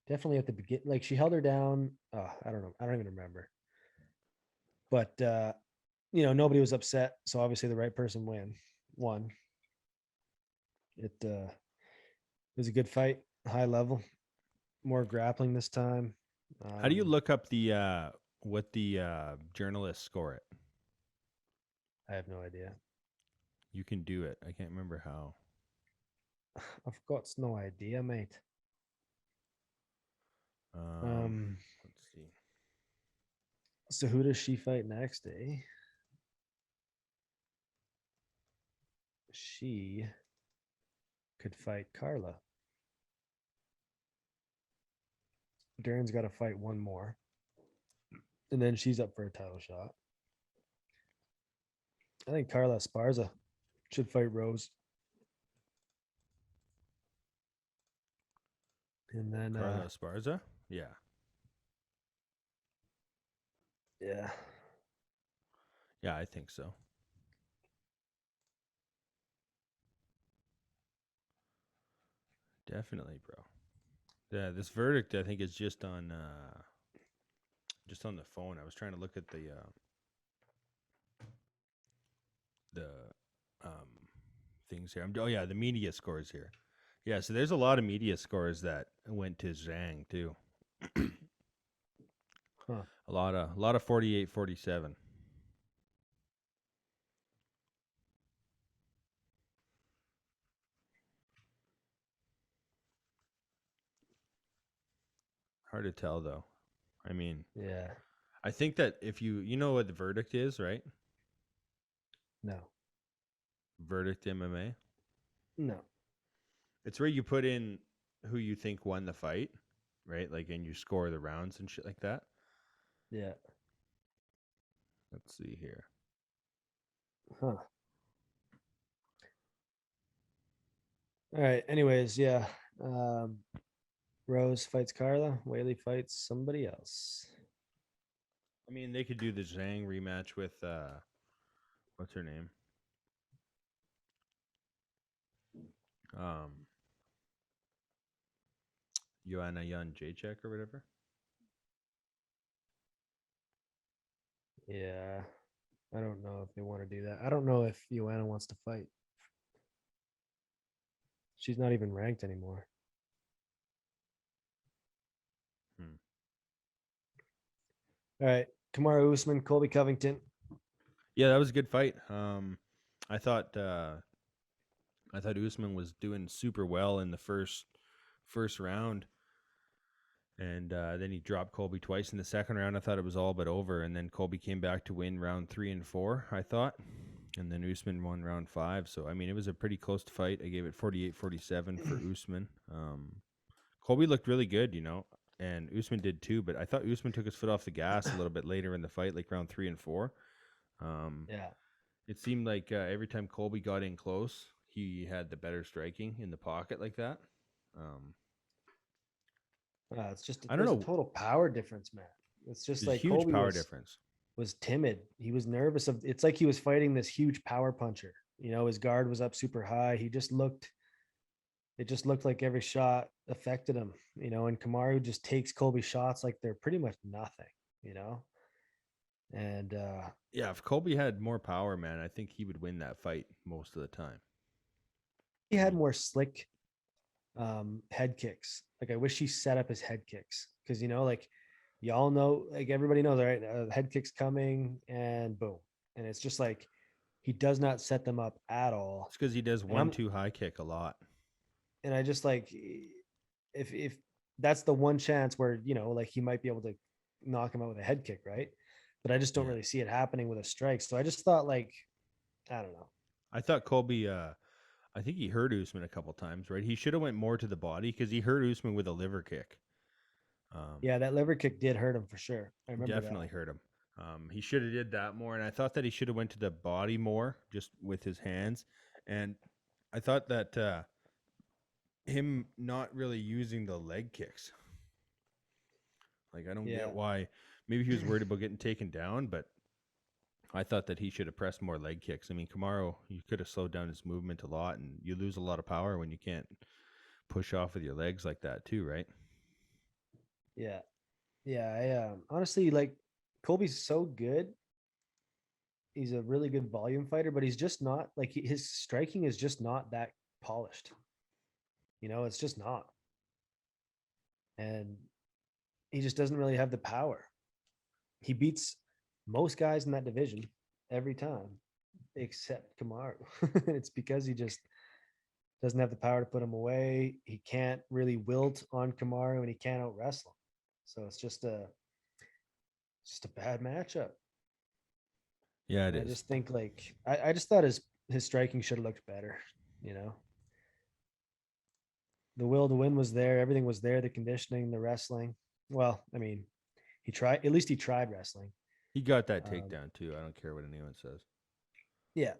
Definitely at the beginning, like she held her down. Oh, I don't know. I don't even remember. But nobody was upset. So obviously the right person won. It was a good fight, high level, more grappling this time. how do you look up the what the journalists score it? I have no idea. You can do it. I can't remember how. I've got no idea, mate. Um, let's see. So who does she fight next, eh? She could fight Carla. Darren's got to fight one more. And then she's up for a title shot. I think Carla Esparza should fight Rose. And then Carla Esparza? Yeah. yeah. Yeah, I think so. Definitely, bro. Yeah, this verdict I think is just on the phone. I was trying to look at the things here. Oh yeah, the media scores here. Yeah, so there's a lot of media scores that went to Zhang too. Huh. A lot of 48-47. Hard to tell though. I mean, Yeah. I think that if you know what the verdict is, right? No. Verdict MMA. No. It's where you put in who you think won the fight, right? Like, and you score the rounds and shit like that. Yeah. Let's see here. Huh. All right. Anyways, yeah. Rose fights Carla. Whaley fights somebody else. I mean, they could do the Zhang rematch with what's her name? Joanna Jacek or whatever. Yeah. I don't know if they want to do that. I don't know if Joanna wants to fight. She's not even ranked anymore. All right. Kamaru Usman, Colby Covington. Yeah, that was a good fight. I thought Usman was doing super well in the first round, and then he dropped Colby twice in the second round. I thought it was all but over, and then Colby came back to win round 3 and 4. I thought, and then Usman won round 5. So I mean, it was a pretty close fight. I gave it 48-47 for Usman. Colby looked really good, and Usman did too. But I thought Usman took his foot off the gas a little bit later in the fight, like round 3 and 4. Yeah. It seemed like every time Colby got in close, he had the better striking in the pocket like that. It's just I don't there's know. a total power difference, man. It's just There's a like huge Colby power difference. was timid. He was nervous of. It's like he was fighting this huge power puncher. His guard was up super high. It just looked like every shot affected him. And Kamaru just takes Colby shots like they're pretty much nothing. And Yeah, if Colby had more power, man, I think he would win that fight most of the time. he had more slick head kicks. Like I wish he set up his head kicks because like y'all know, like everybody knows, all right, head kicks coming and boom, and it's just like he does not set them up at all. It's because he does 1-2 high kick a lot. And I just like if that's the one chance where like he might be able to knock him out with a head kick, right? But I just don't really see it happening with a strike. So I just thought like I don't know. I thought Colby. I think he hurt Usman a couple times, right? He should have went more to the body because he hurt Usman with a liver kick. Yeah, that liver kick did hurt him for sure. I remember definitely hurt him. He should have did that more, and I thought that he should have went to the body more, just with his hands. And I thought that him not really using the leg kicks. Like I don't get why. Maybe he was worried about getting taken down, but I thought that he should have pressed more leg kicks. I mean, Kamaru, you could have slowed down his movement a lot, and you lose a lot of power when you can't push off with your legs like that too, right? Yeah. I honestly like Colby's so good. He's a really good volume fighter, but he's just not like his striking is just not that polished. It's just not. And he just doesn't really have the power. He beats most guys in that division every time, except Kamaru. It's because he just doesn't have the power to put him away. He can't really wilt on Kamaru, and he can't out wrestle him. So it's just a bad matchup. Yeah, it is. I just think like I just thought his striking should have looked better. The will to win was there. Everything was there. The conditioning, the wrestling. Well, I mean, he tried. At least he tried wrestling. He got that takedown too. I don't care what anyone says. Yeah,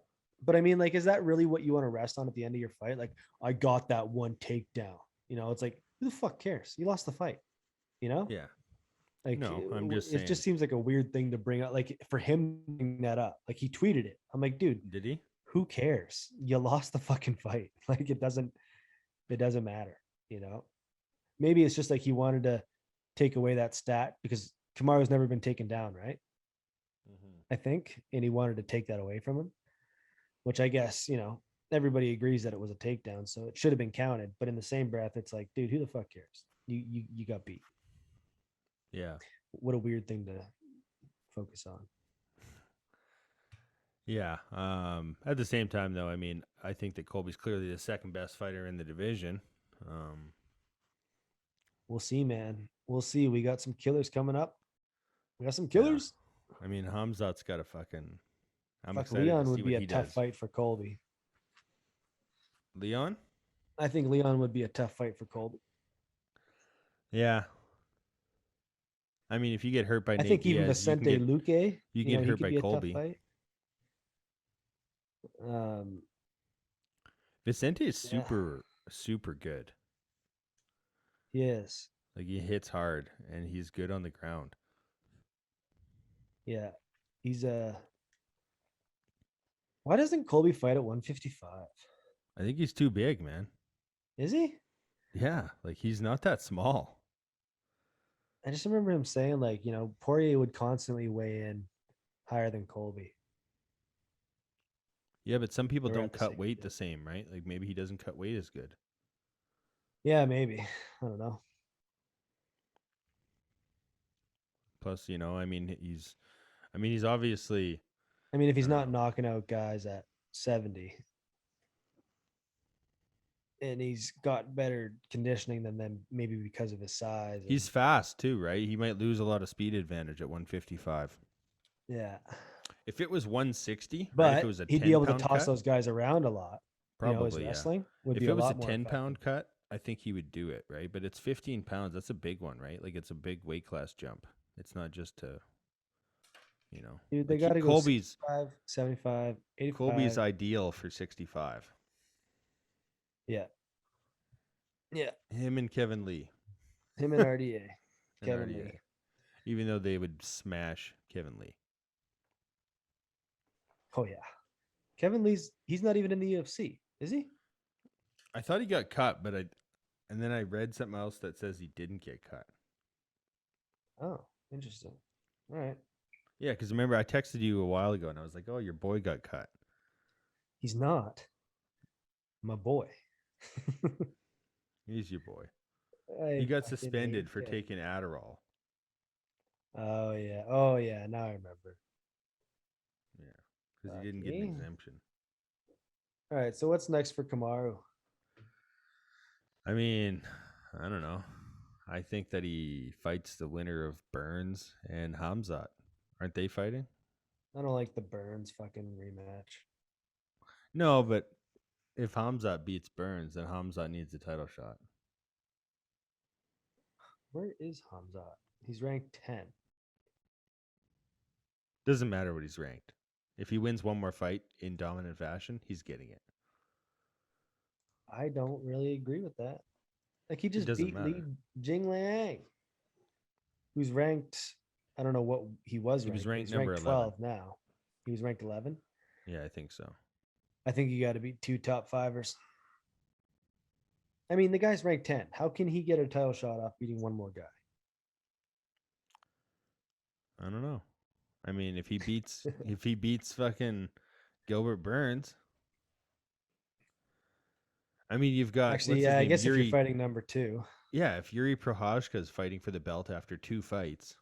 but I mean, like, is that really what you want to rest on at the end of your fight? Like, I got that one takedown. It's like, who the fuck cares? You lost the fight. Yeah. Like, no, I'm just saying. It just seems like a weird thing to bring up. Like for him to bring that up, like he tweeted it. I'm like, dude, did he? Who cares? You lost the fucking fight. Like it doesn't matter. Maybe it's just like he wanted to take away that stat because Kamaru's never been taken down, right? Mm-hmm. I think, and he wanted to take that away from him, which I guess everybody agrees that it was a takedown, so it should have been counted. But in the same breath, it's like, dude, who the fuck cares? You got beat. Yeah. What a weird thing to focus on. Yeah. At the same time, though, I mean, I think that Colby's clearly the second best fighter in the division. We'll see, man. We'll see. We got some killers coming up. We got some killers. Yeah. I mean, Hamzat's got a fucking. I'm Fuck, excited Leon to see would be what a he tough does. fight for Colby. Leon? I think Leon would be a tough fight for Colby. Yeah. I mean, if you get hurt by I Nate think even Diaz, Vicente Luque, you you get know, he hurt could by be a tough Colby. fight. Vicente is Yeah, super good. he is. Like he hits hard and he's good on the ground. Yeah, he's a. Why doesn't Colby fight at 155? I think he's too big, man. Is he? Yeah, like he's not that small. I just remember him saying, like, you know, Poirier would constantly weigh in higher than Colby. Yeah, but some people They were don't at the cut same weight gym. the same, right? Like maybe he doesn't cut weight as good. Yeah, maybe. I don't know. Plus, he's obviously, I mean, if I he's don't not know. knocking out guys at 70 and he's got better conditioning than them, maybe because of his size. And He's fast too, right? He might lose a lot of speed advantage at 155. yeah, If it was 160, right? If it but was a he'd be 10 able to pound toss cut, those guys around a lot. You know, his probably, yeah. wrestling would If be it a was a lot more 10 effective. pound cut, I think he would do it, right? But it's 15 pounds. That's a big one, right? Like it's a big weight class jump. It's not just to, Dude, they like got to go Colby's 65, 75, Colby's 85. ideal for 65. Yeah. Yeah. Him and Kevin Lee Him and RDA, and Kevin RDA, Lee. even though they would smash Kevin Lee. Oh, yeah. Kevin Lee's, he's not even in the UFC, is he? I thought he got cut, and then I read something else that says he didn't get cut. Oh, interesting. All right. Yeah, because remember I texted you a while ago and I was like, "Oh, your boy got cut." He's not my boy. He's your boy. He I got fucking suspended hate for Kevin. taking Adderall. Oh, yeah. Oh, yeah. Now I remember. Yeah, because he didn't get an Okay. exemption. All right. So what's next for Kamaru? I mean, I don't know. I think that he fights the winner of Burns and Hamzat. Aren't they fighting? I don't like the Burns fucking rematch. No, but if Hamzat beats Burns, then Hamzat needs a title shot. Where is Hamzat? He's ranked 10. Doesn't matter what he's ranked. If he wins one more fight in dominant fashion, he's getting it. I don't really agree with that. Like he It just doesn't beat Li matter. Jingliang, who's ranked. I don't know what he was He was ranked, but ranked he's number ranked 11. 12 now. He was ranked 11. Yeah, I think so. I think you got to beat 2 top fivers. I mean, the guy's ranked 10. How can he get a title shot off beating one more guy? I don't know. I mean, if he beats fucking Gilbert Burns, I mean, you've got Actually, what's his yeah, I name, guess if you're Yuri. fighting number 2. Yeah, if Yuri Prohashka is fighting for the belt after 2 fights,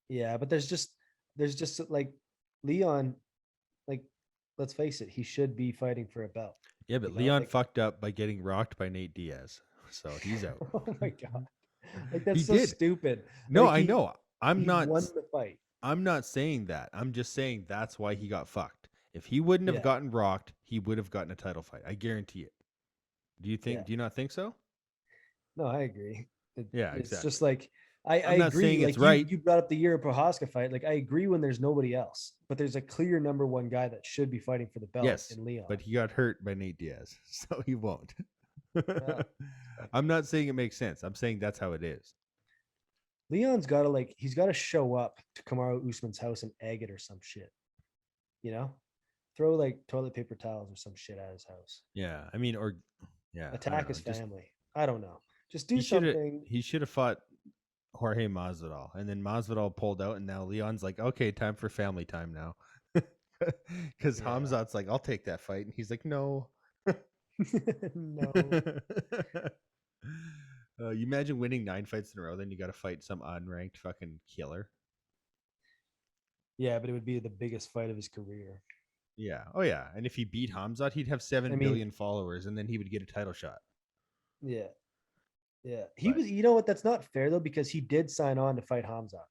Yeah, but there's just like Leon, like let's face it, he should be fighting for a belt. yeah, but You know, Leon like fucked up by getting rocked by Nate Diaz, so he's out. oh my god, like He that's so did. stupid. No, Like I know. he won the fight. I'm not saying that. I'm just saying that's why he got fucked. If he wouldn't have Yeah, gotten rocked, he would have gotten a title fight. I guarantee it. yeah. Do you not think so? No, I agree. Yeah, It's just exactly. like I I'm not agree. saying it's Like right. you brought up the Yuri Prohaska fight. Like I agree when there's nobody else, but there's a clear number 1 guy that should be fighting for the belt Yes, in Leon. but he got hurt by Nate Diaz, so he won't. Well, I'm not saying it makes sense. I'm saying that's how it is. Leon's got to he's got to show up to Kamaru Usman's house and egg it or some shit. You know, throw like toilet paper towels or some shit at his house. Yeah, I mean, or yeah, I don't Attack know. his Just family. I don't know. Just do he should have something. he should have fought Jorge Masvidal, and then Masvidal pulled out, and now Leon's like, okay, time for family time now, because Yeah. Hamzat's like, I'll take that fight, and he's like, no. No. You imagine winning 9 fights in a row, then you got to fight some unranked fucking killer. Yeah, but it would be the biggest fight of his career. Yeah. Oh yeah. And if he beat Hamzat, he'd have 7 billion followers, and then he would get a title shot. Yeah. Yeah. He But was, you know what? That's not fair though, because he did sign on to fight Hamza.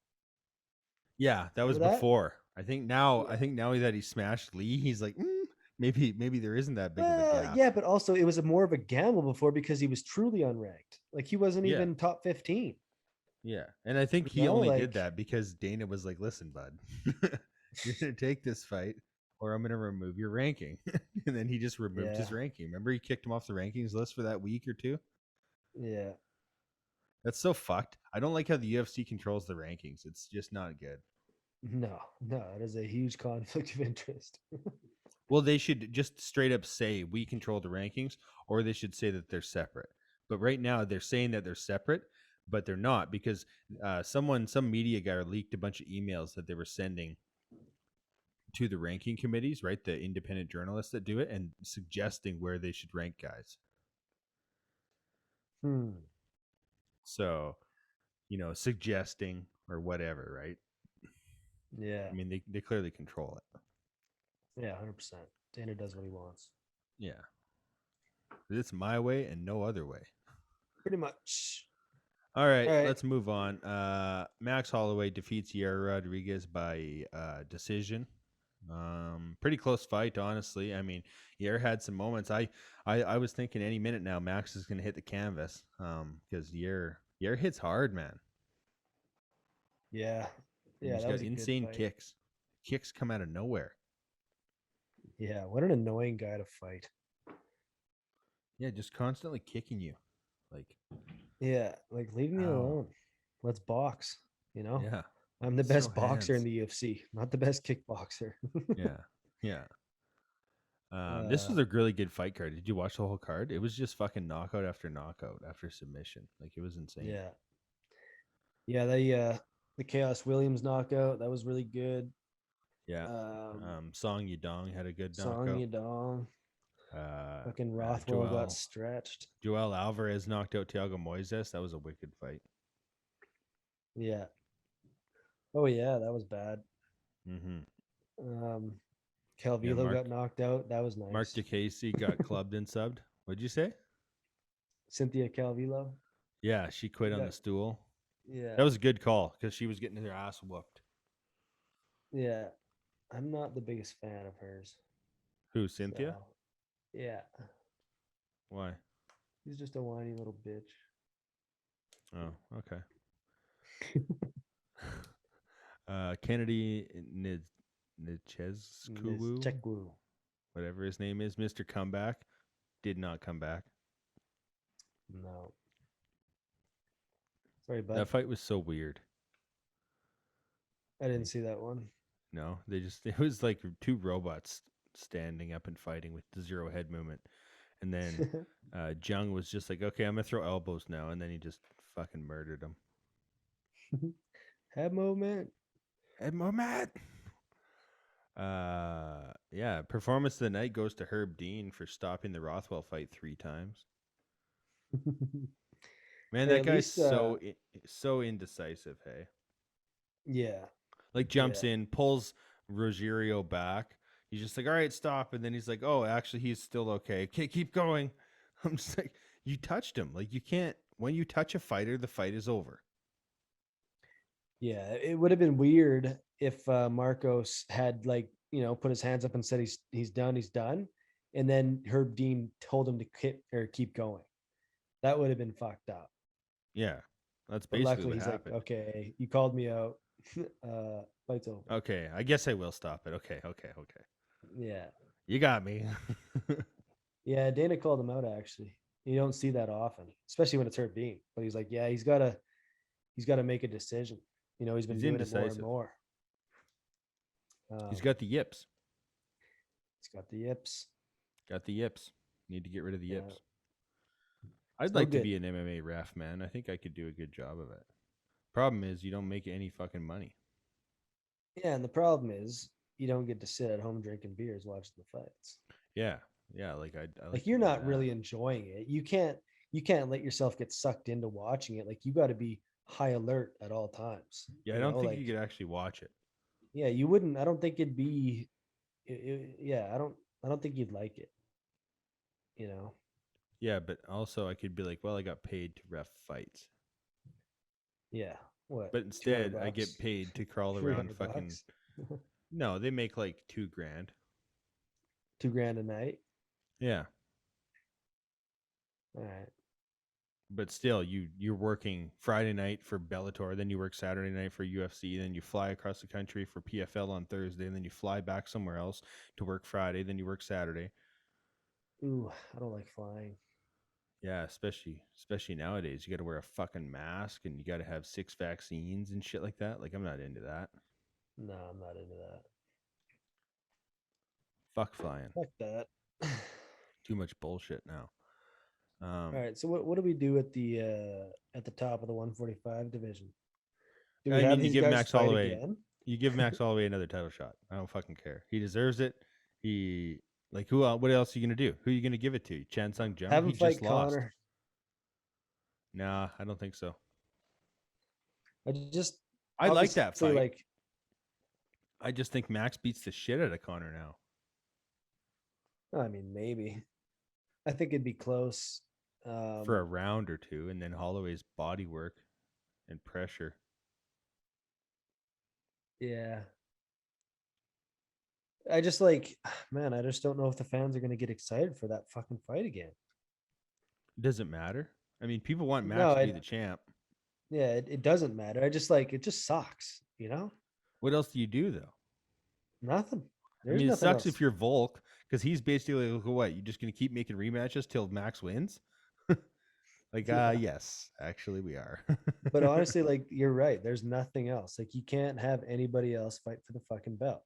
yeah, that was Remember that? before. I think now Yeah. that he smashed Lee, he's like, maybe there isn't that big of a Well, gap. yeah, but also it was more of a gamble before because he was truly unranked. Like he wasn't Yeah, even top 15. yeah, and I think You he know, only did like that because Dana was like, "Listen, bud, you're gonna take this fight, or I'm gonna remove your ranking." And then he just removed yeah, his ranking. Remember, he kicked him off the rankings list for that week or two. yeah. That's so fucked. I don't like how the UFC controls the rankings. It's just not good. No, no, it is a huge conflict of interest. Well, they should just straight up say we control the rankings, or they should say that they're separate. But right now, they're saying that they're separate, but they're not because some media guy leaked a bunch of emails that they were sending to the ranking committees, right? The independent journalists that do it, and suggesting where they should rank guys. Hmm. So, suggesting or whatever, right? Yeah, I mean, they clearly control it. yeah, 100%. Dana does what he wants. Yeah. It's my way and no other way. Pretty much. All right, All right. let's move on. Max Holloway defeats Yair Rodriguez by decision. Pretty close fight, honestly. I mean, Yair had some moments. I was thinking any minute now Max is going to hit the canvas. Because Yair hits hard, man. Yeah. And Yeah, he's that got was a good insane fight. kicks. Kicks come out of nowhere. Yeah, what an annoying guy to fight. Yeah, just constantly kicking you. Like, Yeah, like leave me ow. alone. Let's box, you know? Yeah. I'm the Throw best boxer in hands. the UFC, not the best kickboxer. Yeah. Yeah. This was a really good fight card. Did you watch the whole card? It was just fucking knockout after submission. Like, it was insane. Yeah. Yeah, the Chaos Williams knockout, that was really good. Yeah. Song Yadong had a good Song knockout. Yadong. Fucking Uh, Rothwell got Joel stretched. Joel Alvarez knocked out Thiago Moises. That was a wicked fight. Yeah. Oh yeah, that was bad. Mm-hmm. Um Yeah, Calvillo got knocked out. That was Mark nice. DeCasey got clubbed and subbed. What'd you say? Cynthia Calvillo. Yeah, she quit on Got the stool. yeah. That was a good call because she was getting her ass whooped. Yeah. I'm not the biggest fan of hers. Who, Cynthia? So yeah. Why? He's just a whiny little bitch. Oh, okay. Kennedy Nchezkuwu, Chekwu. whatever his name is, Mr. Comeback, did not come back. No. Sorry, bud. That fight was so weird. I didn't see that one. No, it was like two robots standing up and fighting with the zero head movement. And then Jung was just like, okay, I'm going to throw elbows now. And then he just fucking murdered him. Head movement. Head movement. Yeah, performance of the night goes to Herb Dean for stopping the Rothwell fight 3 times. Man, Hey, that at guy's least, so indecisive, hey? yeah. Like jumps in, pulls Rogerio back. He's just like, all right, stop. And then he's like, oh, actually, he's still okay. Okay, keep going. I'm just like, you touched him. Like, you can't, when you touch a fighter, the fight is over. Yeah, it would have been weird if Marcos had put his hands up and said he's done, and then Herb Dean told him to keep going. That would have been fucked up. Yeah, that's But basically luckily, what he's happened. like, okay, you called me out. Fight's over. Okay, I guess I will stop it. Okay. Yeah, You got me. yeah. Dana called him out. Actually, you don't see that often, especially when it's Herb Dean. But he's like, yeah, he's got to make a decision. He's been He's doing it more and indecisive. more. He's got the yips. He's got the yips. Got the yips. Need to get rid of the Yeah. yips. I'd It's no like to good. be an MMA ref, man. I think I could do a good job of it. Problem is, you don't make any fucking money. Yeah, and the problem is you don't get to sit at home drinking beers watching the fights. Yeah. Like I Like to you're do not that. really enjoying it. You can't let yourself get sucked into watching it. Like you got to be high alert at all times. Yeah, I don't think you could actually watch it. Yeah, you wouldn't. I don't think it'd be. Yeah, I don't think you'd like it. Yeah, but also I could be like, well, I got paid to ref fights. Yeah. What? But instead, I $200? get paid to crawl around fucking. $300? No, they make like $2,000. $2,000 a night. Yeah. All right. But still, you're working Friday night for Bellator, then you work Saturday night for UFC, then you fly across the country for PFL on Thursday, and then you fly back somewhere else to work Friday, then you work Saturday. Ooh, I don't like flying. Yeah, especially nowadays, you got to wear a fucking mask and you got to have 6 vaccines and shit like that. Like I'm not into that. No, I'm not into that. Fuck flying. Fuck that. Too much bullshit now. All right. So what do we do at the top of the 145 division? Do we I have mean, you these give guys Max fight Holloway, again? you give Max Holloway another title shot. I don't fucking care. He deserves it. He like who? What else are you gonna do? Who are you gonna give it to? Chan Sung Jung? Have He him just fight lost. Connor. Nah, I don't think so. I just I like that obviously fight. like I just think Max beats the shit out of Connor now. I mean maybe. I think it'd be close. For a round or two, and then Holloway's body work and pressure. Yeah. I just like man, I just don't know if the fans are gonna get excited for that fucking fight again. Doesn't matter. I mean, people want Max No, to be the champ. yeah, it doesn't matter. I just like it just sucks, you know? What else do you do though? Nothing. I There's mean, it nothing sucks else. if you're Volk because he's basically like, what? You're just gonna keep making rematches till Max wins? Like, Yeah. yes, actually, we are. But honestly, like you're right. There's nothing else. Like you can't have anybody else fight for the fucking belt.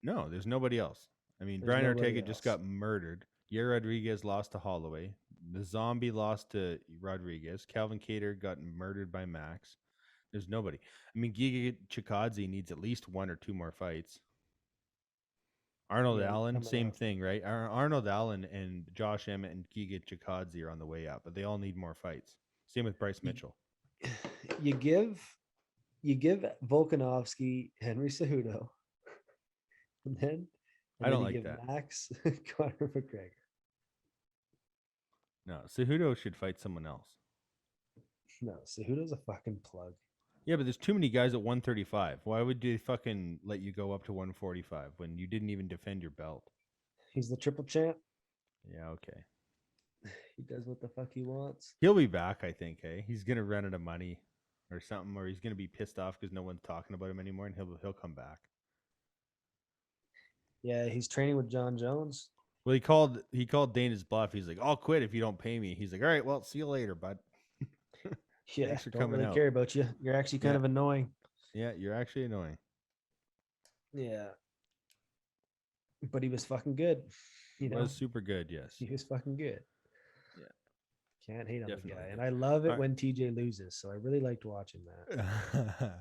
No, there's nobody else. I mean, There's Brian nobody Ortega just else. got murdered. Yair Rodriguez lost to Holloway. The Zombie lost to Rodriguez. Calvin Cater got murdered by Max. There's nobody. I mean, Giga Chikadze needs at least 1 or 2 more fights. Arnold Yeah, Allen, coming same up. thing, right? Arnold Allen and Josh Emmett and Giga Chikadze are on the way up, but they all need more fights. Same with Bryce You, Mitchell. you give Volkanovski Henry Cejudo, and then I and then don't you like give that. Max Conor McGregor. No, Cejudo should fight someone else. No, Cejudo's a fucking plug. Yeah, but there's too many guys at 135. Why would they fucking let you go up to 145 when you didn't even defend your belt? He's the triple champ. Yeah, okay. He does what the fuck he wants. He'll be back, I think, hey. He's gonna run out of money or something, or he's gonna be pissed off because no one's talking about him anymore, and he'll come back. Yeah, he's training with John Jones. Well, he called Dana's bluff. He's like, "I'll quit if you don't pay me." He's like, "All right, well, see you later, bud. Yeah, Thanks for don't coming really out." care about you. You're actually kind Yeah, of annoying. yeah, you're actually annoying. Yeah, but he was fucking good. He You know, was super good, yes. he was fucking good. Yeah, Can't hate on the definitely guy. good. And I love it All when TJ loses. So I really liked watching that. right.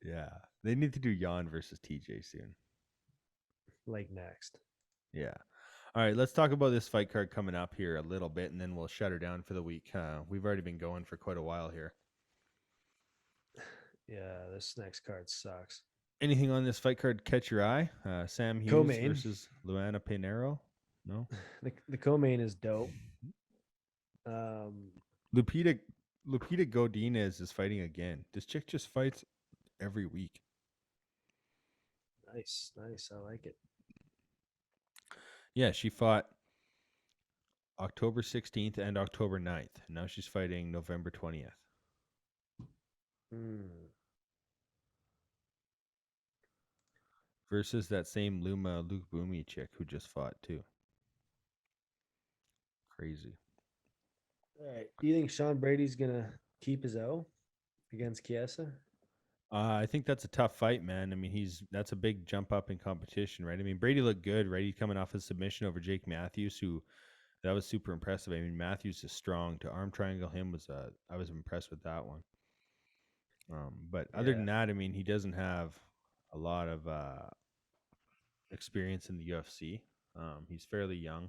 Yeah, they need to do Jan versus TJ soon. Like next. Yeah. All right, let's talk about this fight card coming up here a little bit, and then we'll shut her down for the week. We've already been going for quite a while here. Yeah, this next card sucks. Anything on this fight card catch your eye? Sam Hughes Co-main. versus Luana Pinheiro? No? The co-main is dope. Lupita Godinez is fighting again. This chick just fights every week. Nice. I like it. Yeah, she fought October 16th and October 9th. Now she's fighting November 20th. Versus that same Luma Luke Boomy chick who just fought too. Crazy. All right. Do you think Sean Brady's gonna keep his O against Chiesa? I think that's a tough fight, man. I mean, that's a big jump up in competition, right? I mean, Brady looked good, right? He's coming off a submission over Jake Matthews, who that was super impressive. I mean, Matthews is strong. To arm triangle him I was impressed with that one. But other than that, I mean, he doesn't have a lot of experience in the UFC. He's fairly young.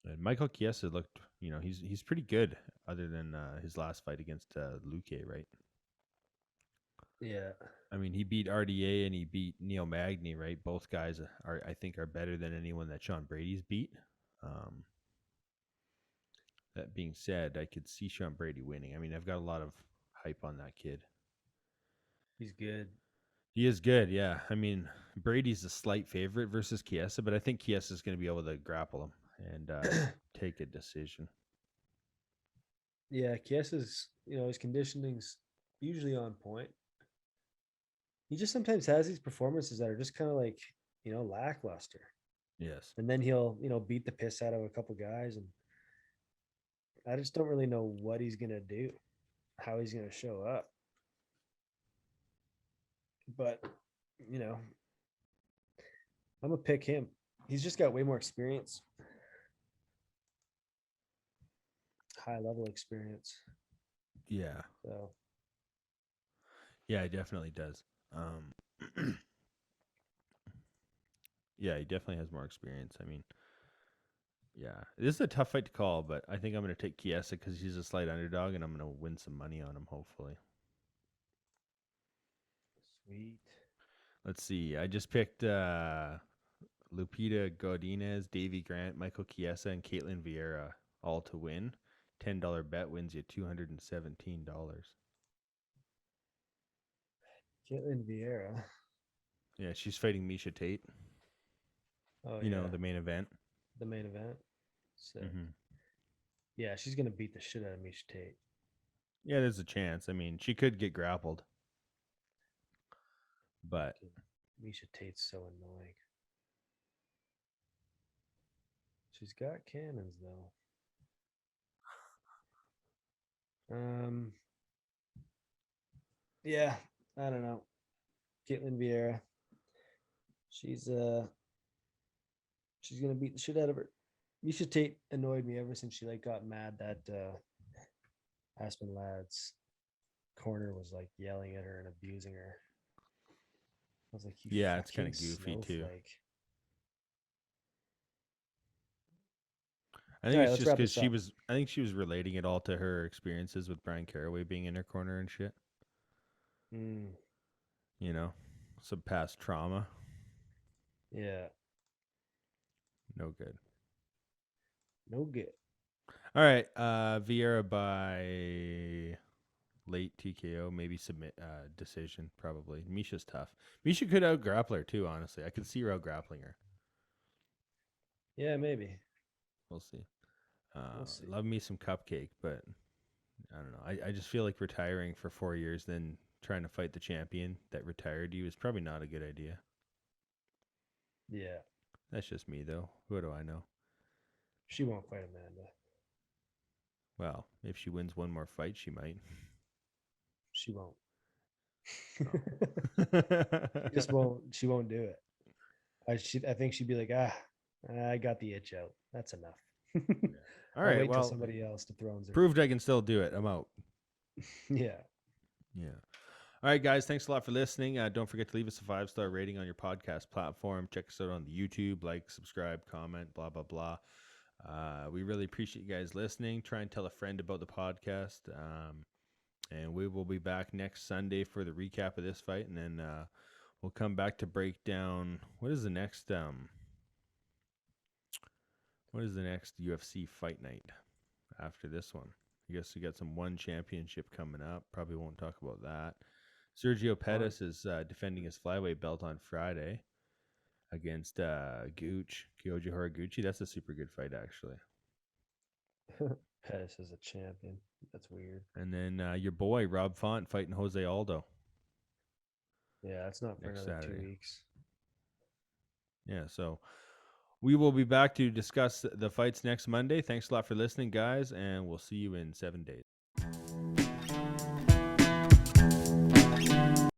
And Michael Chiesa looked, he's pretty good. Other than his last fight against Luque, right? Yeah. I mean, he beat RDA and he beat Neil Magny, right? Both guys I think, are better than anyone that Sean Brady's beat. That being said, I could see Sean Brady winning. I mean, I've got a lot of hype on that kid. He's good. He is good, yeah. I mean, Brady's a slight favorite versus Chiesa, but I think Chiesa is going to be able to grapple him and take a decision. Yeah, Kiesa's, his conditioning's usually on point. He just sometimes has these performances that are just kind of like, lackluster. Yes. And then he'll, beat the piss out of a couple guys. And I just don't really know what he's going to do, how he's going to show up. But, I'm going to pick him. He's just got way more experience. High level experience. Yeah. So. Yeah, he definitely does. Yeah, he definitely has more experience. I mean, yeah, this is a tough fight to call, but I think I'm going to take Chiesa because he's a slight underdog, and I'm going to win some money on him, hopefully. Sweet. Let's see. I just picked Lupita Godinez, Davy Grant, Michael Chiesa, and Ketlen Vieira all to win. $10 bet wins you $217. Ketlen Vieira. Yeah, she's fighting Miesha Tate. Oh, the main event. The main event. So, Mm-hmm. yeah, she's going to beat the shit out of Miesha Tate. Yeah, there's a chance. I mean, she could get grappled. But Miesha Tate's so annoying. She's got cannons, though. Yeah, I don't know. Ketlen Vieira. She's gonna beat the shit out of her. Miesha Tate annoyed me ever since she got mad that Aspen Ladd's corner was yelling at her and abusing her. I was like, yeah, it's kind of goofy too. I think it's just because I think she was relating it all to her experiences with Brian Caraway being in her corner and shit. Some past trauma. Yeah. No good. No good. All right. Vieira by late TKO, maybe submit decision, probably. Miesha's tough. Miesha could out grapple her too, honestly. I could see her out grappling her. Yeah, maybe. We'll see. Love me some Cupcake, but I don't know. I just feel like retiring for 4 years, then trying to fight the champion that retired you is probably not a good idea. Yeah. That's just me, though. What do I know? She won't fight Amanda. Well, if she wins one more fight, she might. She won't. She won't do it. I think she'd be like, I got the itch out. That's enough. Yeah. All right. Wait till somebody else dethrones her. Proved I can still do it. I'm out. Yeah. Yeah. All right, guys. Thanks a lot for listening. Don't forget to leave us a 5-star rating on your podcast platform. Check us out on the YouTube. Like, subscribe, comment, blah, blah, blah. We really appreciate you guys listening. Try and tell a friend about the podcast. And we will be back next Sunday for the recap of this fight. And then we'll come back to break down what is the next UFC fight night after this one. I guess we got some one championship coming up. Probably won't talk about that. Sergio Pettis is defending his flyweight belt on Friday against Kyoji Horiguchi. That's a super good fight, actually. Pettis is a champion. That's weird. And then your boy Rob Font fighting Jose Aldo. Yeah, that's not for another Saturday. 2 weeks. Yeah, so we will be back to discuss the fights next Monday. Thanks a lot for listening, guys, and we'll see you in 7 days.